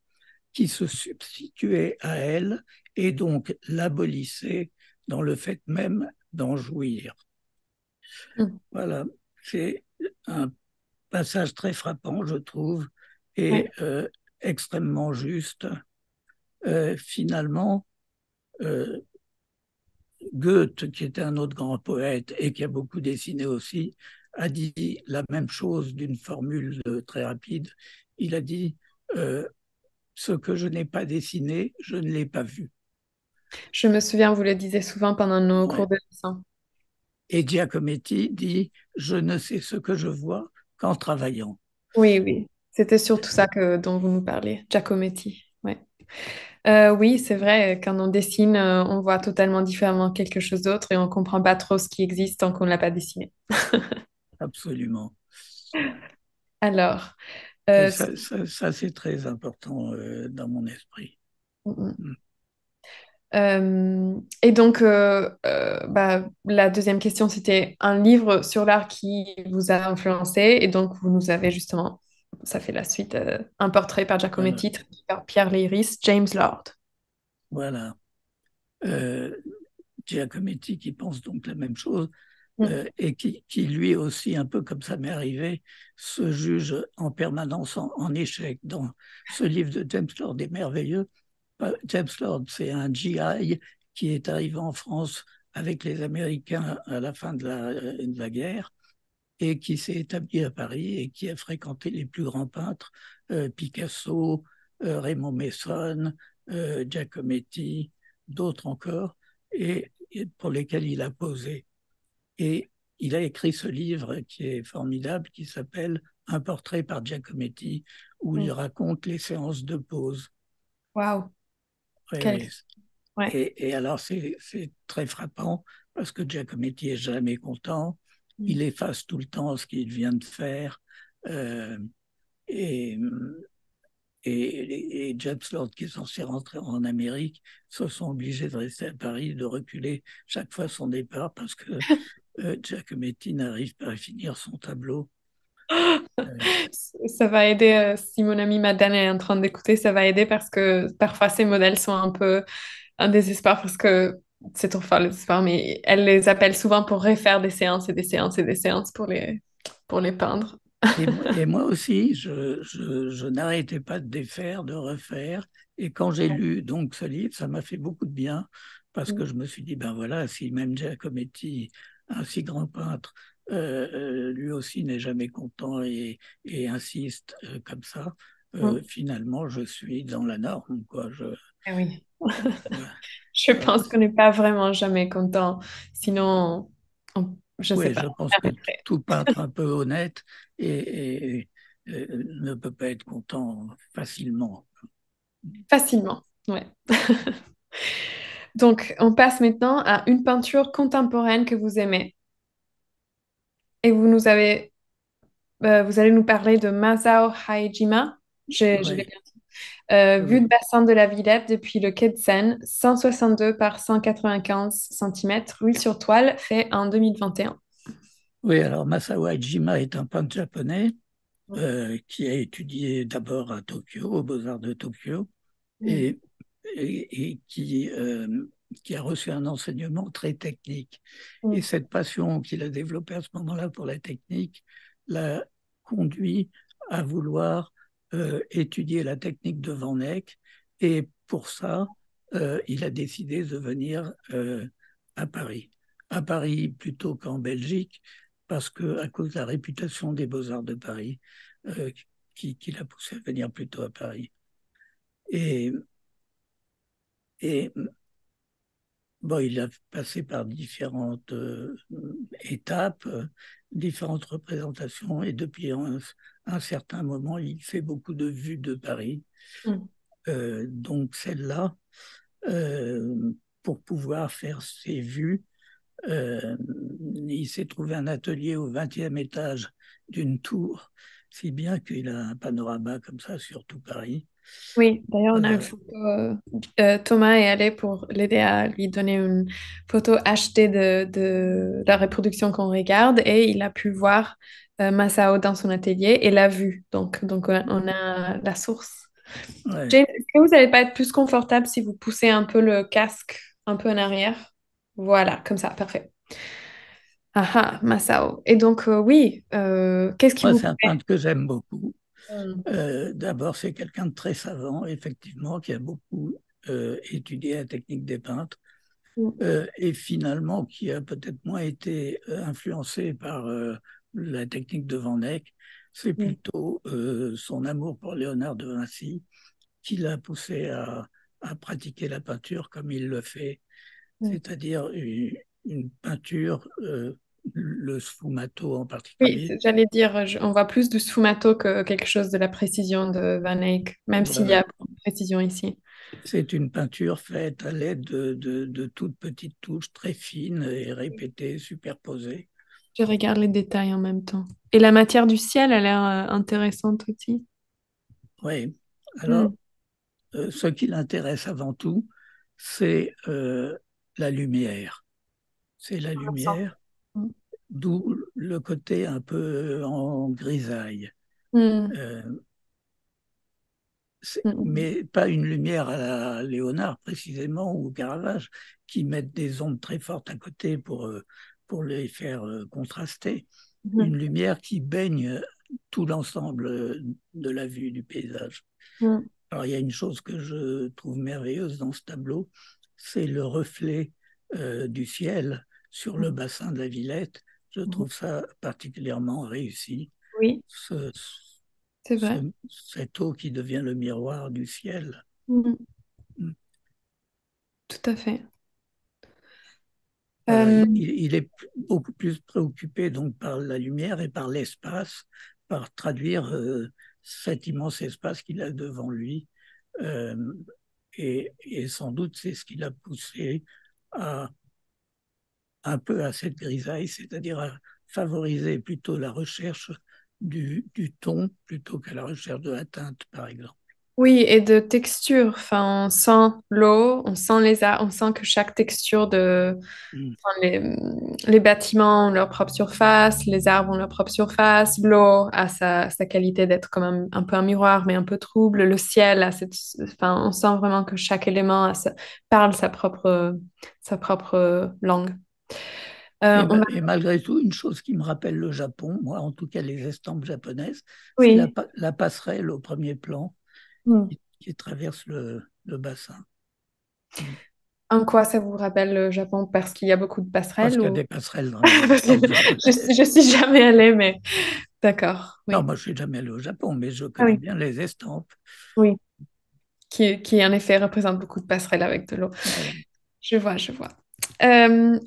[SPEAKER 2] qui se substituaient à elle et donc l'abolissaient dans le fait même d'en jouir.
[SPEAKER 1] Mm.
[SPEAKER 2] Voilà, c'est un passage très frappant, je trouve,
[SPEAKER 1] Ouais.
[SPEAKER 2] et extrêmement juste. Finalement, euh, Goethe, qui était un autre grand poète et qui a beaucoup dessiné aussi, a dit la même chose d'une formule très rapide. Il a dit ce que je n'ai pas dessiné, je ne l'ai pas vu.
[SPEAKER 1] Je me souviens, vous le disiez souvent pendant nos cours
[SPEAKER 2] Ouais.
[SPEAKER 1] de dessin.
[SPEAKER 2] Et Giacometti dit je ne sais ce que je vois qu'en travaillant.
[SPEAKER 1] Oui, oui. C'était surtout ça dont vous nous parlez, Giacometti. Ouais. Oui, c'est vrai, quand on dessine, on voit totalement différemment quelque chose d'autre et on comprend pas trop ce qui existe tant qu'on ne l'a pas dessiné.
[SPEAKER 2] Absolument.
[SPEAKER 1] Alors,
[SPEAKER 2] Et
[SPEAKER 1] ce-
[SPEAKER 2] ça c'est très important dans mon esprit.
[SPEAKER 1] Mm, mm.
[SPEAKER 2] Mm.
[SPEAKER 1] Et donc, bah, la deuxième question, c'était un livre sur l'art qui vous a influencé. Et donc, vous nous avez justement, ça fait la suite, un portrait par
[SPEAKER 2] Voilà.
[SPEAKER 1] Giacometti, traduit par Pierre Leiris, James Lord.
[SPEAKER 2] Voilà. Euh, Giacometti qui pense donc la même chose
[SPEAKER 1] Mm.
[SPEAKER 2] et qui, lui aussi, un peu comme ça m'est arrivé, se juge en permanence en échec. Dans ce livre de James Lord est merveilleux. James Lord, c'est un GI qui est arrivé en France avec les Américains à la fin de la guerre et qui s'est établi à Paris et qui a fréquenté les plus grands peintres, Picasso, Raymond Messon, Giacometti, d'autres encore, et pour lesquels il a posé. Et il a écrit ce livre qui est formidable, qui s'appelle Un portrait par Giacometti, où il
[SPEAKER 1] Mm.
[SPEAKER 2] raconte les séances de pose.
[SPEAKER 1] Waouh,
[SPEAKER 2] Oui,
[SPEAKER 1] quel...
[SPEAKER 2] oui.
[SPEAKER 1] Ouais.
[SPEAKER 2] Et alors, c'est très frappant parce que Giacometti est jamais content.
[SPEAKER 1] Mm.
[SPEAKER 2] Il efface tout le temps ce qu'il vient de faire. Euh, et, et James Lord, qui est censé rentrer en Amérique, se sont obligés de rester à Paris, de reculer chaque fois son départ parce que Giacometti n'arrive pas à finir son tableau. Euh,
[SPEAKER 1] Ça va aider, si mon amie Madeleine est en train d'écouter, ça va aider parce que parfois ces modèles sont un peu un désespoir parce que c'est trop fort les histoires, mais elle les appelle souvent pour refaire des séances et des séances et des séances pour les peindre.
[SPEAKER 2] Et moi aussi, je n'arrêtais pas de défaire, de refaire. Et quand j'ai lu donc ce livre, ça m'a fait beaucoup de bien parce que je me suis dit, ben voilà, si même Giacometti, un si grand peintre, lui aussi n'est jamais content et insiste comme ça,
[SPEAKER 1] Mm.
[SPEAKER 2] finalement, je suis dans la norme, quoi.
[SPEAKER 1] Ah oui.
[SPEAKER 2] Voilà.
[SPEAKER 1] Je
[SPEAKER 2] Alors,
[SPEAKER 1] pense qu'on n'est pas vraiment jamais content. Sinon, je sais
[SPEAKER 2] oui,
[SPEAKER 1] pas.
[SPEAKER 2] je pense
[SPEAKER 1] On
[SPEAKER 2] que
[SPEAKER 1] arrêterait.
[SPEAKER 2] tout peintre un peu honnête ne peut pas être content facilement.
[SPEAKER 1] Facilement, ouais. Donc, on passe maintenant à une peinture contemporaine que vous aimez. Et vous allez nous parler de Masao Haejima. Je l'ai
[SPEAKER 2] Oui,
[SPEAKER 1] bien. Vue de
[SPEAKER 2] oui.
[SPEAKER 1] bassin de la Villette depuis le quai de Seine, 162 par 195 cm, huile sur toile, fait en 2021.
[SPEAKER 2] Oui, alors Masao Hajima est un peintre japonais qui a étudié d'abord à Tokyo, aux Beaux-Arts de Tokyo,
[SPEAKER 1] Mm.
[SPEAKER 2] et, qui a reçu un enseignement très technique. Et
[SPEAKER 1] Mm.
[SPEAKER 2] cette passion qu'il a développée à ce moment-là pour la technique l'a conduit à vouloir étudier la technique de Van Eyck. Et pour ça, il a décidé de venir à Paris. À Paris plutôt qu'en Belgique, parce que à cause de la réputation des Beaux-Arts de Paris, euh, qui l'a poussé à venir plutôt à Paris. Et, et bon, il a passé par différentes étapes, différentes représentations, et depuis un certain moment, il fait beaucoup de vues de Paris.
[SPEAKER 1] Mm.
[SPEAKER 2] Donc celle-là, euh, pour pouvoir faire ses vues, euh, il s'est trouvé un atelier au 20e étage d'une tour, si bien qu'il a un panorama comme ça sur tout Paris.
[SPEAKER 1] Oui, d'ailleurs, on a une
[SPEAKER 2] Euh,
[SPEAKER 1] photo. Thomas est allé pour l'aider à lui donner une photo achetée de la reproduction qu'on regarde et il a pu voir Masao dans son atelier et l'a vue. Donc on a la source.
[SPEAKER 2] ouais.
[SPEAKER 1] Jane, est-ce que vous n'allez pas être plus confortable si vous poussez un peu le casque un peu en arrière? Voilà, comme ça, parfait. Ah ah, Masao. Et donc, oui, qu'est-ce qui
[SPEAKER 2] Moi,
[SPEAKER 1] vous
[SPEAKER 2] c'est un
[SPEAKER 1] plaît?
[SPEAKER 2] peintre que j'aime beaucoup.
[SPEAKER 1] Hmm.
[SPEAKER 2] D'abord, c'est quelqu'un de très savant, effectivement, qui a beaucoup étudié la technique des peintres et finalement qui a peut-être moins été influencé par la technique de Van Eyck. C'est
[SPEAKER 1] Hmm.
[SPEAKER 2] plutôt son amour pour Léonard de Vinci qui l'a poussé à pratiquer la peinture comme il le fait,
[SPEAKER 1] Hmm.
[SPEAKER 2] c'est-à-dire une peinture, le sfumato en
[SPEAKER 1] Oui,
[SPEAKER 2] particulier.
[SPEAKER 1] j'allais dire, on voit plus du sfumato que quelque chose de la précision de Van Eyck, même s'il y
[SPEAKER 2] Voilà.
[SPEAKER 1] a beaucoup de précision ici.
[SPEAKER 2] C'est une peinture faite à l'aide de toutes petites touches très fines et répétées, superposées.
[SPEAKER 1] Je regarde les détails en même temps. Et la matière du ciel a l'air intéressante aussi.
[SPEAKER 2] Oui.
[SPEAKER 1] Hmm.
[SPEAKER 2] Alors, ce qui l'intéresse avant tout, c'est la lumière. C'est la lumière,
[SPEAKER 1] Hmm.
[SPEAKER 2] d'où le côté un peu en grisaille.
[SPEAKER 1] Hmm.
[SPEAKER 2] Euh,
[SPEAKER 1] Hmm.
[SPEAKER 2] mais pas une lumière à la Léonard précisément ou au Caravage qui mettent des ombres très fortes à côté pour les faire contraster.
[SPEAKER 1] Hmm.
[SPEAKER 2] Une lumière qui baigne tout l'ensemble de la vue du paysage.
[SPEAKER 1] Hmm.
[SPEAKER 2] Alors il y a une chose que je trouve merveilleuse dans ce tableau, c'est le reflet du ciel sur le
[SPEAKER 1] Hmm.
[SPEAKER 2] bassin de la Villette. Je
[SPEAKER 1] Hmm.
[SPEAKER 2] trouve ça particulièrement réussi.
[SPEAKER 1] Oui,
[SPEAKER 2] Ce,
[SPEAKER 1] c'est vrai.
[SPEAKER 2] cette eau qui devient le miroir du ciel.
[SPEAKER 1] Hmm. Tout à fait.
[SPEAKER 2] Voilà,
[SPEAKER 1] Euh,
[SPEAKER 2] il est beaucoup plus préoccupé donc par la lumière et par l'espace, par traduire cet immense espace qu'il a devant lui. Euh, et sans doute c'est ce qui l'a poussé à un peu à cette grisaille, c'est-à-dire à favoriser plutôt la recherche du ton plutôt qu'à la recherche de la teinte, par exemple.
[SPEAKER 1] Oui, et de texture. Enfin, on sent l'eau, on sent les arbres, on sent que chaque texture de,
[SPEAKER 2] Mm.
[SPEAKER 1] enfin, les bâtiments ont leur propre surface, les arbres ont leur propre surface, l'eau a sa qualité d'être comme un peu un miroir, mais un peu trouble. Le ciel a cette, enfin, on sent vraiment que chaque élément parle sa propre langue. On va,
[SPEAKER 2] Et malgré tout, une chose qui me rappelle le Japon, moi en tout cas les estampes japonaises, c'est
[SPEAKER 1] oui.
[SPEAKER 2] la passerelle au premier plan
[SPEAKER 1] Hmm.
[SPEAKER 2] qui traverse le bassin. Mm.
[SPEAKER 1] En quoi ça vous rappelle le Japon? Parce qu'il y a beaucoup de
[SPEAKER 2] Parce
[SPEAKER 1] passerelles
[SPEAKER 2] qu'il y a
[SPEAKER 1] ou...
[SPEAKER 2] des passerelles dans les
[SPEAKER 1] Parce que
[SPEAKER 2] estampes japonaises.
[SPEAKER 1] je suis jamais allée, mais d'accord,
[SPEAKER 2] Non,
[SPEAKER 1] oui.
[SPEAKER 2] moi je suis jamais allé au Japon, mais je
[SPEAKER 1] Ah
[SPEAKER 2] connais
[SPEAKER 1] oui,
[SPEAKER 2] bien les estampes.
[SPEAKER 1] oui. Qui en effet représente beaucoup de passerelles avec de l'eau.
[SPEAKER 2] Voilà.
[SPEAKER 1] Je vois, je vois.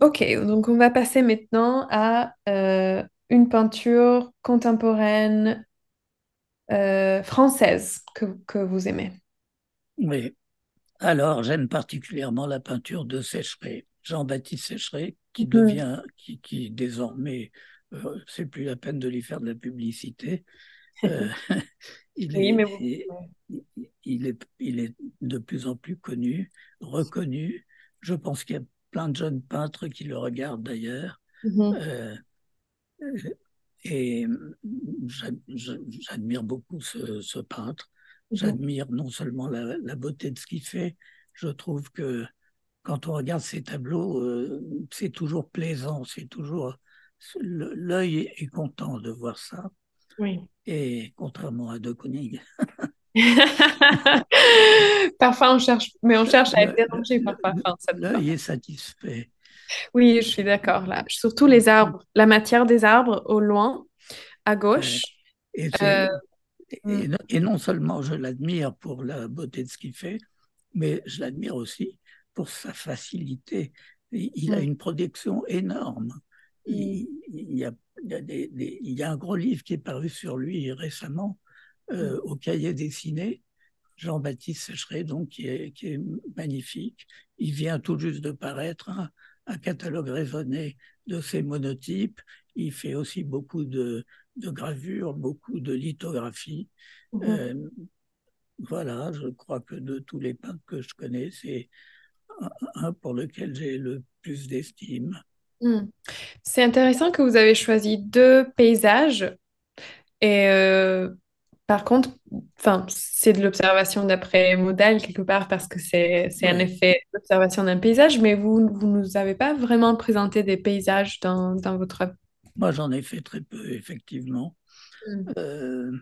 [SPEAKER 1] Ok, donc on va passer maintenant à une peinture contemporaine française que vous aimez.
[SPEAKER 2] Oui. Alors, j'aime particulièrement la peinture de Sécheret, Jean-Baptiste Sécheret,
[SPEAKER 1] Mhm.
[SPEAKER 2] qui désormais, c'est plus la peine de lui faire de la publicité. Euh, il
[SPEAKER 1] Oui,
[SPEAKER 2] est,
[SPEAKER 1] mais vous...
[SPEAKER 2] il est de plus en plus connu, reconnu. Je pense qu'il y a plein de jeunes peintres qui le regardent d'ailleurs.
[SPEAKER 1] Mhm,
[SPEAKER 2] Euh, et j'admire beaucoup ce peintre.
[SPEAKER 1] mhm,
[SPEAKER 2] J'admire non seulement la beauté de ce qu'il fait, je trouve que quand on regarde ces tableaux, c'est toujours plaisant, c'est toujours l'œil est content de voir ça.
[SPEAKER 1] oui.
[SPEAKER 2] Et contrairement à De Kooning,
[SPEAKER 1] Parfois on cherche, mais on cherche à être dérangé parfois. Enfin, ça dépend.
[SPEAKER 2] l'œil est satisfait.
[SPEAKER 1] Oui, je suis d'accord là. Surtout les arbres, la matière des arbres au loin, à
[SPEAKER 2] Euh,
[SPEAKER 1] gauche.
[SPEAKER 2] et,
[SPEAKER 1] Euh, mm,
[SPEAKER 2] et non seulement je l'admire pour la beauté de ce qu'il fait, mais je l'admire aussi pour sa facilité. Il a
[SPEAKER 1] mm,
[SPEAKER 2] une production énorme.
[SPEAKER 1] mm,
[SPEAKER 2] Il y a, il y a un gros livre qui est paru sur lui récemment,
[SPEAKER 1] mm,
[SPEAKER 2] au Cahier dessiné, Jean-Baptiste Sécheret, donc, qui est magnifique. Il vient tout juste de paraître un catalogue raisonné de ses monotypes. Il fait aussi beaucoup de gravures, beaucoup de lithographies.
[SPEAKER 1] mhm,
[SPEAKER 2] Euh, voilà, je crois que de tous les peintres que je connais, c'est un pour lequel j'ai le plus d'estime.
[SPEAKER 1] mm. C'est intéressant que vous avez choisi deux paysages et par contre, enfin, c'est de l'observation d'après modèle quelque part parce que c'est un
[SPEAKER 2] Oui,
[SPEAKER 1] effet d'observation d'un paysage, mais vous nous avez pas vraiment présenté des paysages dans votre œuvre.
[SPEAKER 2] moi j'en ai fait très peu, effectivement.
[SPEAKER 1] Mm.
[SPEAKER 2] Euh,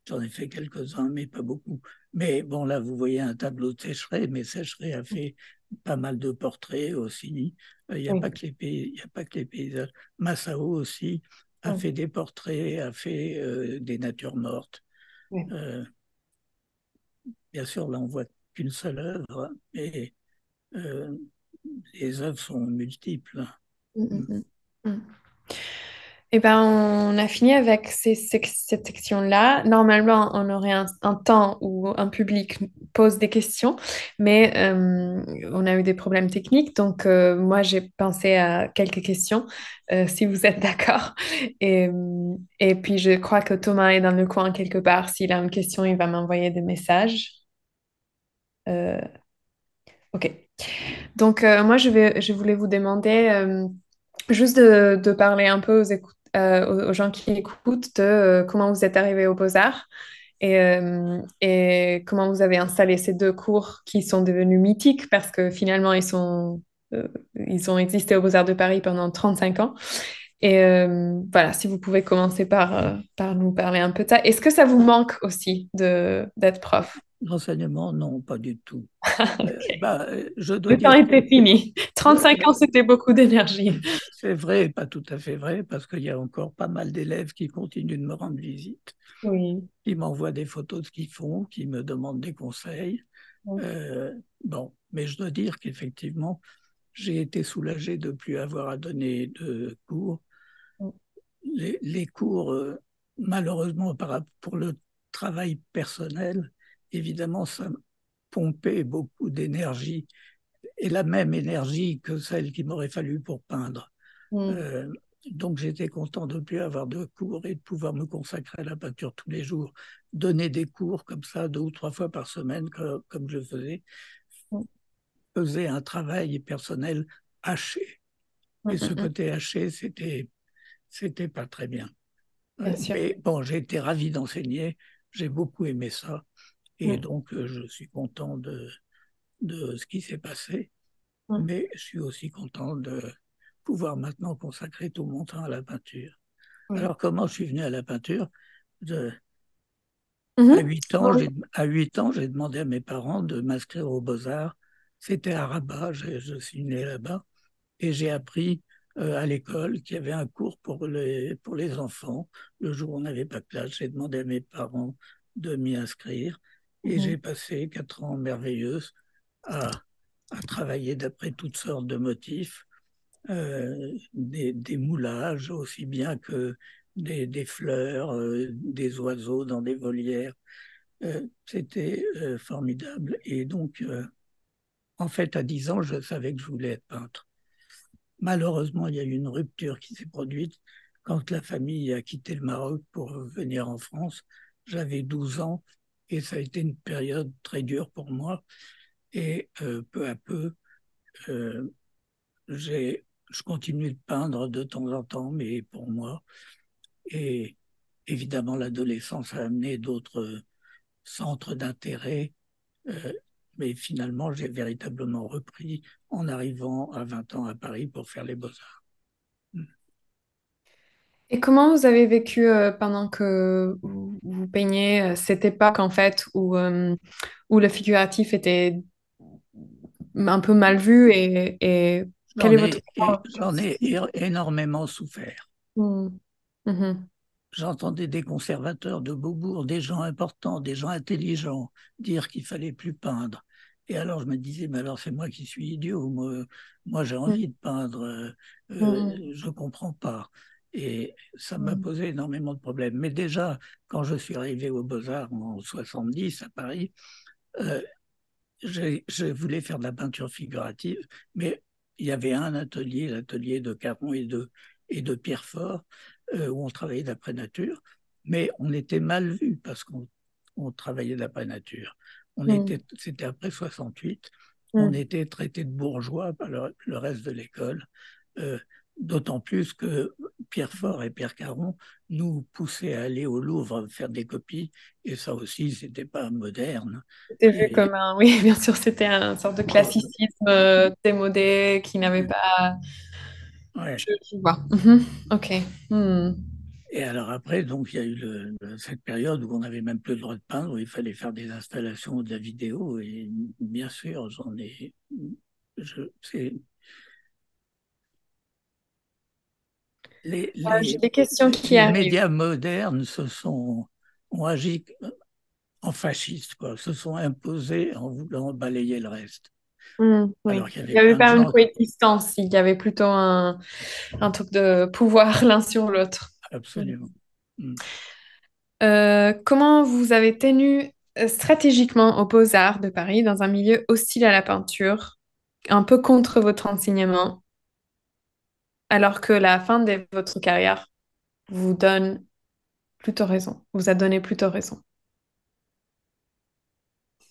[SPEAKER 2] J'en ai fait quelques-uns, mais pas beaucoup. Mais bon, là, vous voyez un tableau de Sécheret, mais Sécheret a fait pas mal de portraits aussi. Il n'y a
[SPEAKER 1] Oui,
[SPEAKER 2] pas que il y a pas que les paysages. Massao aussi a
[SPEAKER 1] oui,
[SPEAKER 2] fait des portraits, a fait des natures mortes.
[SPEAKER 1] oui.
[SPEAKER 2] Euh, Bien sûr, là, on voit qu'une seule œuvre, mais euh, les œuvres sont multiples.
[SPEAKER 1] Mm, mm, mm. Mm. Eh ben, on a fini avec cette section-là. Normalement, on aurait un temps où un public pose des questions, mais on a eu des problèmes techniques. Donc, moi, j'ai pensé à quelques questions, si vous êtes d'accord. Et puis, je crois que Thomas est dans le coin quelque part. S'il a une question, il va m'envoyer des messages. Euh, OK. Donc, moi, je voulais vous demander juste de parler un peu aux gens qui écoutent de comment vous êtes arrivé aux Beaux-Arts et comment vous avez installé ces deux cours qui sont devenus mythiques parce que finalement, ils ont existé aux Beaux-Arts de Paris pendant 35 ans. Et voilà, si vous pouvez commencer par nous parler un peu de ça. Est-ce que ça vous manque aussi d'être prof?
[SPEAKER 2] L'enseignement, non, pas du tout.
[SPEAKER 1] Ok.
[SPEAKER 2] Je dois
[SPEAKER 1] Le temps
[SPEAKER 2] dire que
[SPEAKER 1] était fini.
[SPEAKER 2] le-
[SPEAKER 1] 35 ans, c'était beaucoup d'énergie.
[SPEAKER 2] c'est vrai, pas tout à fait vrai, parce qu'il y a encore pas mal d'élèves qui continuent de me rendre visite,
[SPEAKER 1] Oui.
[SPEAKER 2] qui m'envoient des photos de ce qu'ils font, qui me demandent des conseils.
[SPEAKER 1] Oui.
[SPEAKER 2] Bon, mais je dois dire qu'effectivement, j'ai été soulagé de ne plus avoir à donner de cours. Les cours, malheureusement, pour le travail personnel, évidemment, ça pompait beaucoup d'énergie, et la même énergie que celle qu'il m'aurait fallu pour peindre.
[SPEAKER 1] Mm.
[SPEAKER 2] Euh, Donc j'étais content de ne plus avoir de cours et de pouvoir me consacrer à la peinture tous les jours, donner des cours comme ça 2 ou 3 fois par semaine comme je faisais un travail personnel haché. Et ce
[SPEAKER 1] Mm.
[SPEAKER 2] côté haché, c'était pas très bien.
[SPEAKER 1] Bien sûr.
[SPEAKER 2] Mais bon, j'ai été ravi d'enseigner, j'ai beaucoup aimé ça. Et
[SPEAKER 1] Mm.
[SPEAKER 2] donc, je suis content de ce qui s'est passé,
[SPEAKER 1] Mm.
[SPEAKER 2] mais je suis aussi content de pouvoir maintenant consacrer tout mon temps à la peinture.
[SPEAKER 1] Oui.
[SPEAKER 2] Alors, comment je suis venu à la peinture? De- à
[SPEAKER 1] Mhm.
[SPEAKER 2] 8 ans,
[SPEAKER 1] Oui.
[SPEAKER 2] j'ai demandé à mes parents de m'inscrire aux Beaux-Arts. C'était à Rabat, je suis né là-bas, et j'ai appris à l'école qu'il y avait un cours pour les enfants. Le jour où on n'avait pas de classe, j'ai demandé à mes parents de m'y inscrire, et
[SPEAKER 1] Mhm.
[SPEAKER 2] j'ai passé 4 ans merveilleux à, à travailler d'après toutes sortes de motifs, des moulages aussi bien que des fleurs, des oiseaux dans des volières. C'était formidable. Et donc, en fait, à 10 ans, je savais que je voulais être peintre. Malheureusement, il y a eu une rupture qui s'est produite quand la famille a quitté le Maroc pour venir en France. J'avais 12 ans et ça a été une période très dure pour moi. Et peu à peu, euh, je continue de peindre de temps en temps, mais pour moi. Et évidemment, l'adolescence a amené d'autres centres d'intérêt. Euh, mais finalement, j'ai véritablement repris en arrivant à 20 ans à Paris pour faire les beaux-arts.
[SPEAKER 1] Et comment vous avez vécu pendant que vous peignez cette époque en fait où le figuratif était un peu mal vu et quel est votre rapport avec
[SPEAKER 2] J'en ai
[SPEAKER 1] ceci?
[SPEAKER 2] énormément souffert.
[SPEAKER 1] Mm. Mhm.
[SPEAKER 2] J'entendais des conservateurs de Beaubourg, des gens importants, des gens intelligents, dire qu'il fallait plus peindre. Et alors je me disais, mais alors c'est moi qui suis idiot, moi j'ai
[SPEAKER 1] Mm.
[SPEAKER 2] envie de peindre,
[SPEAKER 1] Mm.
[SPEAKER 2] je comprends pas. Et ça m'a
[SPEAKER 1] Mm.
[SPEAKER 2] posé énormément de problèmes. Mais déjà, quand je suis arrivé aux Beaux-Arts en 70 à Paris, euh, je voulais faire de la peinture figurative, mais il y avait un atelier, l'atelier de Caron et de Pierrefort, où on travaillait d'après nature, mais on était mal vu parce qu'on travaillait d'après nature.
[SPEAKER 1] Mm.
[SPEAKER 2] C'était après 68, on
[SPEAKER 1] Mm.
[SPEAKER 2] était traité de bourgeois par le reste de l'école, euh, d'autant plus que Pierrefort et Pierre Caron nous poussaient à aller au Louvre faire des copies, et ça aussi, c'était pas moderne.
[SPEAKER 1] C'était vu
[SPEAKER 2] Et
[SPEAKER 1] comme un... Oui, bien sûr, c'était un sorte de classicisme démodé qui n'avait pas...
[SPEAKER 2] ouais.
[SPEAKER 1] Je vois. Mhm. Ok. Hmm.
[SPEAKER 2] Et alors après, donc il y a eu cette période où on n'avait même plus le droit de peindre, où il fallait faire des installations ou de la vidéo. Et bien sûr, c'est les,
[SPEAKER 1] J'ai
[SPEAKER 2] les,
[SPEAKER 1] des questions
[SPEAKER 2] les,
[SPEAKER 1] qui
[SPEAKER 2] les
[SPEAKER 1] arrivent.
[SPEAKER 2] médias modernes ont agi en fascistes, quoi, se sont imposés en voulant balayer le reste.
[SPEAKER 1] Hmm,
[SPEAKER 2] Alors
[SPEAKER 1] oui.
[SPEAKER 2] qu'il y
[SPEAKER 1] Il
[SPEAKER 2] avait
[SPEAKER 1] n'y avait
[SPEAKER 2] plein de
[SPEAKER 1] pas une
[SPEAKER 2] gens,
[SPEAKER 1] coexistence, il y avait plutôt un truc de pouvoir l'un sur l'autre. Hmm.
[SPEAKER 2] absolument. Mm.
[SPEAKER 1] Comment vous avez tenu stratégiquement aux Beaux-Arts de Paris dans un milieu hostile à la peinture, un peu contre votre enseignement, alors que la fin de votre carrière vous donne plutôt raison, vous a donné plutôt raison.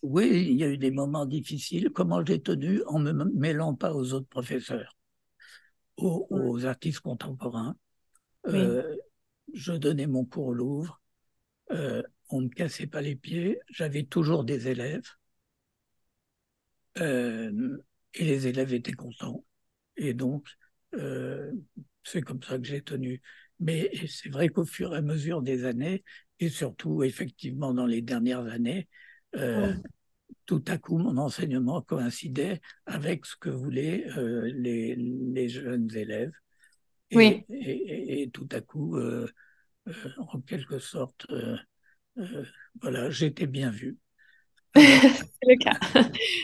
[SPEAKER 2] Oui, il y a eu des moments difficiles. Comment j'ai tenu en ne me mêlant pas aux autres professeurs, aux artistes contemporains.
[SPEAKER 1] Oui,
[SPEAKER 2] Euh, je donnais mon cours au Louvre, on ne me cassait pas les pieds, j'avais toujours des élèves, euh, et les élèves étaient contents. Et donc, euh, c'est comme ça que j'ai tenu. Mais c'est vrai qu'au fur et à mesure des années, et surtout effectivement dans les dernières années, euh,
[SPEAKER 1] oui,
[SPEAKER 2] tout à coup, mon enseignement coïncidait avec ce que voulaient les jeunes élèves.
[SPEAKER 1] oui.
[SPEAKER 2] Et tout à coup, en quelque sorte, voilà, j'étais bien vu. Alors,
[SPEAKER 1] C'est le cas.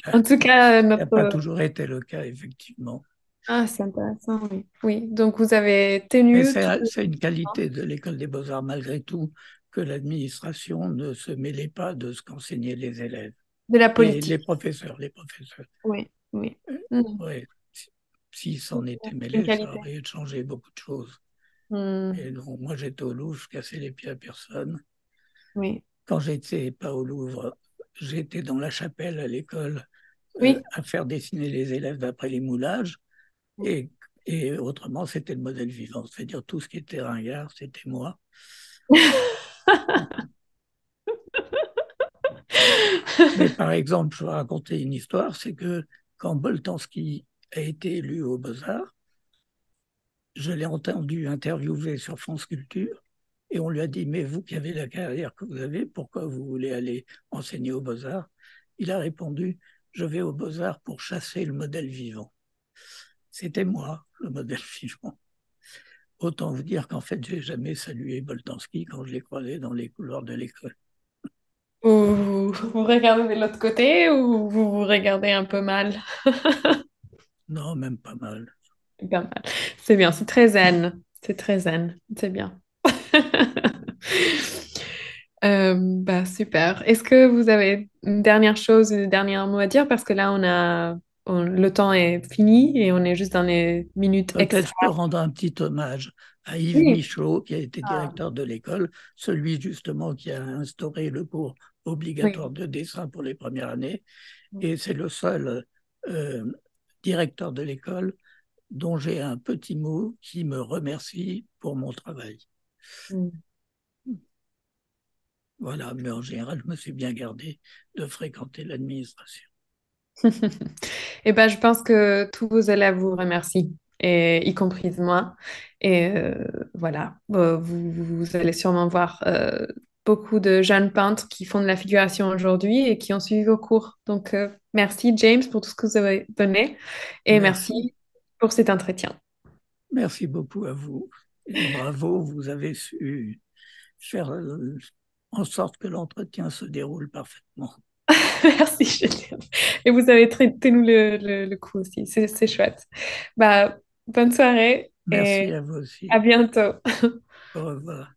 [SPEAKER 2] ça
[SPEAKER 1] En tout cas,
[SPEAKER 2] n'a pas
[SPEAKER 1] notre...
[SPEAKER 2] toujours été le cas, effectivement.
[SPEAKER 1] Ah, c'est intéressant, oui. Oui, donc vous avez
[SPEAKER 2] Mais
[SPEAKER 1] tenu tout
[SPEAKER 2] c'est une
[SPEAKER 1] le temps
[SPEAKER 2] qualité de l'École des Beaux-Arts, malgré tout, que l'administration ne se mêlait pas de ce qu'enseignaient les élèves
[SPEAKER 1] de la
[SPEAKER 2] et les
[SPEAKER 1] politique.
[SPEAKER 2] professeurs. Les professeurs.
[SPEAKER 1] Oui, oui.
[SPEAKER 2] Euh,
[SPEAKER 1] Hmm.
[SPEAKER 2] ouais, s'ils s'en étaient
[SPEAKER 1] C'est une
[SPEAKER 2] mêlés, ça
[SPEAKER 1] qualité.
[SPEAKER 2] aurait changé beaucoup de choses.
[SPEAKER 1] Hmm.
[SPEAKER 2] Et donc, moi, j'étais au Louvre, je cassais les pieds à personne.
[SPEAKER 1] Oui.
[SPEAKER 2] Quand j'étais pas au Louvre, j'étais dans la chapelle à l'école
[SPEAKER 1] Oui.
[SPEAKER 2] à faire dessiner les élèves d'après les moulages. Et, et autrement, c'était le modèle vivant. C'est-à-dire tout ce qui était ringard, c'était moi. Mais par exemple, je vais raconter une histoire, c'est que quand Boltanski a été élu aux Beaux-Arts, je l'ai entendu interviewer sur France Culture et on lui a dit, mais vous qui avez la carrière que vous avez, pourquoi vous voulez aller enseigner aux Beaux-Arts? Il a répondu, je vais aux Beaux-Arts pour chasser le modèle vivant. C'était moi, le modèle vivant. Autant vous dire qu'en fait, j'ai jamais salué Boltanski quand je l'ai croisé dans les couloirs de l'école.
[SPEAKER 1] Vous regardez de l'autre côté ou vous vous regardez un peu mal?
[SPEAKER 2] Non, même pas mal.
[SPEAKER 1] Pas mal. C'est bien, c'est très zen. C'est très zen. C'est bien. Bah, super. Est-ce que vous avez une dernière chose, un dernier mot à dire? Parce que là, le temps est fini et on est juste dans les minutes
[SPEAKER 2] Peut-être
[SPEAKER 1] extra.
[SPEAKER 2] je peux rendre un petit hommage à Yves
[SPEAKER 1] Oui.
[SPEAKER 2] Michaud, qui a été
[SPEAKER 1] Ah,
[SPEAKER 2] directeur de l'école, celui justement qui a instauré le cours obligatoire
[SPEAKER 1] oui.
[SPEAKER 2] de dessin pour les premières années. Et c'est le seul euh, directeur de l'école dont j'ai un petit mot qui me remercie pour mon travail.
[SPEAKER 1] Mm.
[SPEAKER 2] Voilà, mais en général, je me suis bien gardé de fréquenter l'administration.
[SPEAKER 1] Eh ben, je pense que tous vos élèves vous remercient, et, y compris moi. Et voilà. Vous allez sûrement voir beaucoup de jeunes peintres qui font de la figuration aujourd'hui et qui ont suivi vos cours. Donc, merci James pour tout ce que vous avez donné et
[SPEAKER 2] Merci.
[SPEAKER 1] merci pour cet entretien.
[SPEAKER 2] Merci beaucoup à vous. Et bravo, vous avez su faire en sorte que l'entretien se déroule parfaitement.
[SPEAKER 1] Merci, Julien. Et vous avez traité nous le coup aussi. C'est chouette. Bah, bonne soirée
[SPEAKER 2] Merci
[SPEAKER 1] et
[SPEAKER 2] à vous
[SPEAKER 1] à
[SPEAKER 2] aussi.
[SPEAKER 1] bientôt.
[SPEAKER 2] Au revoir.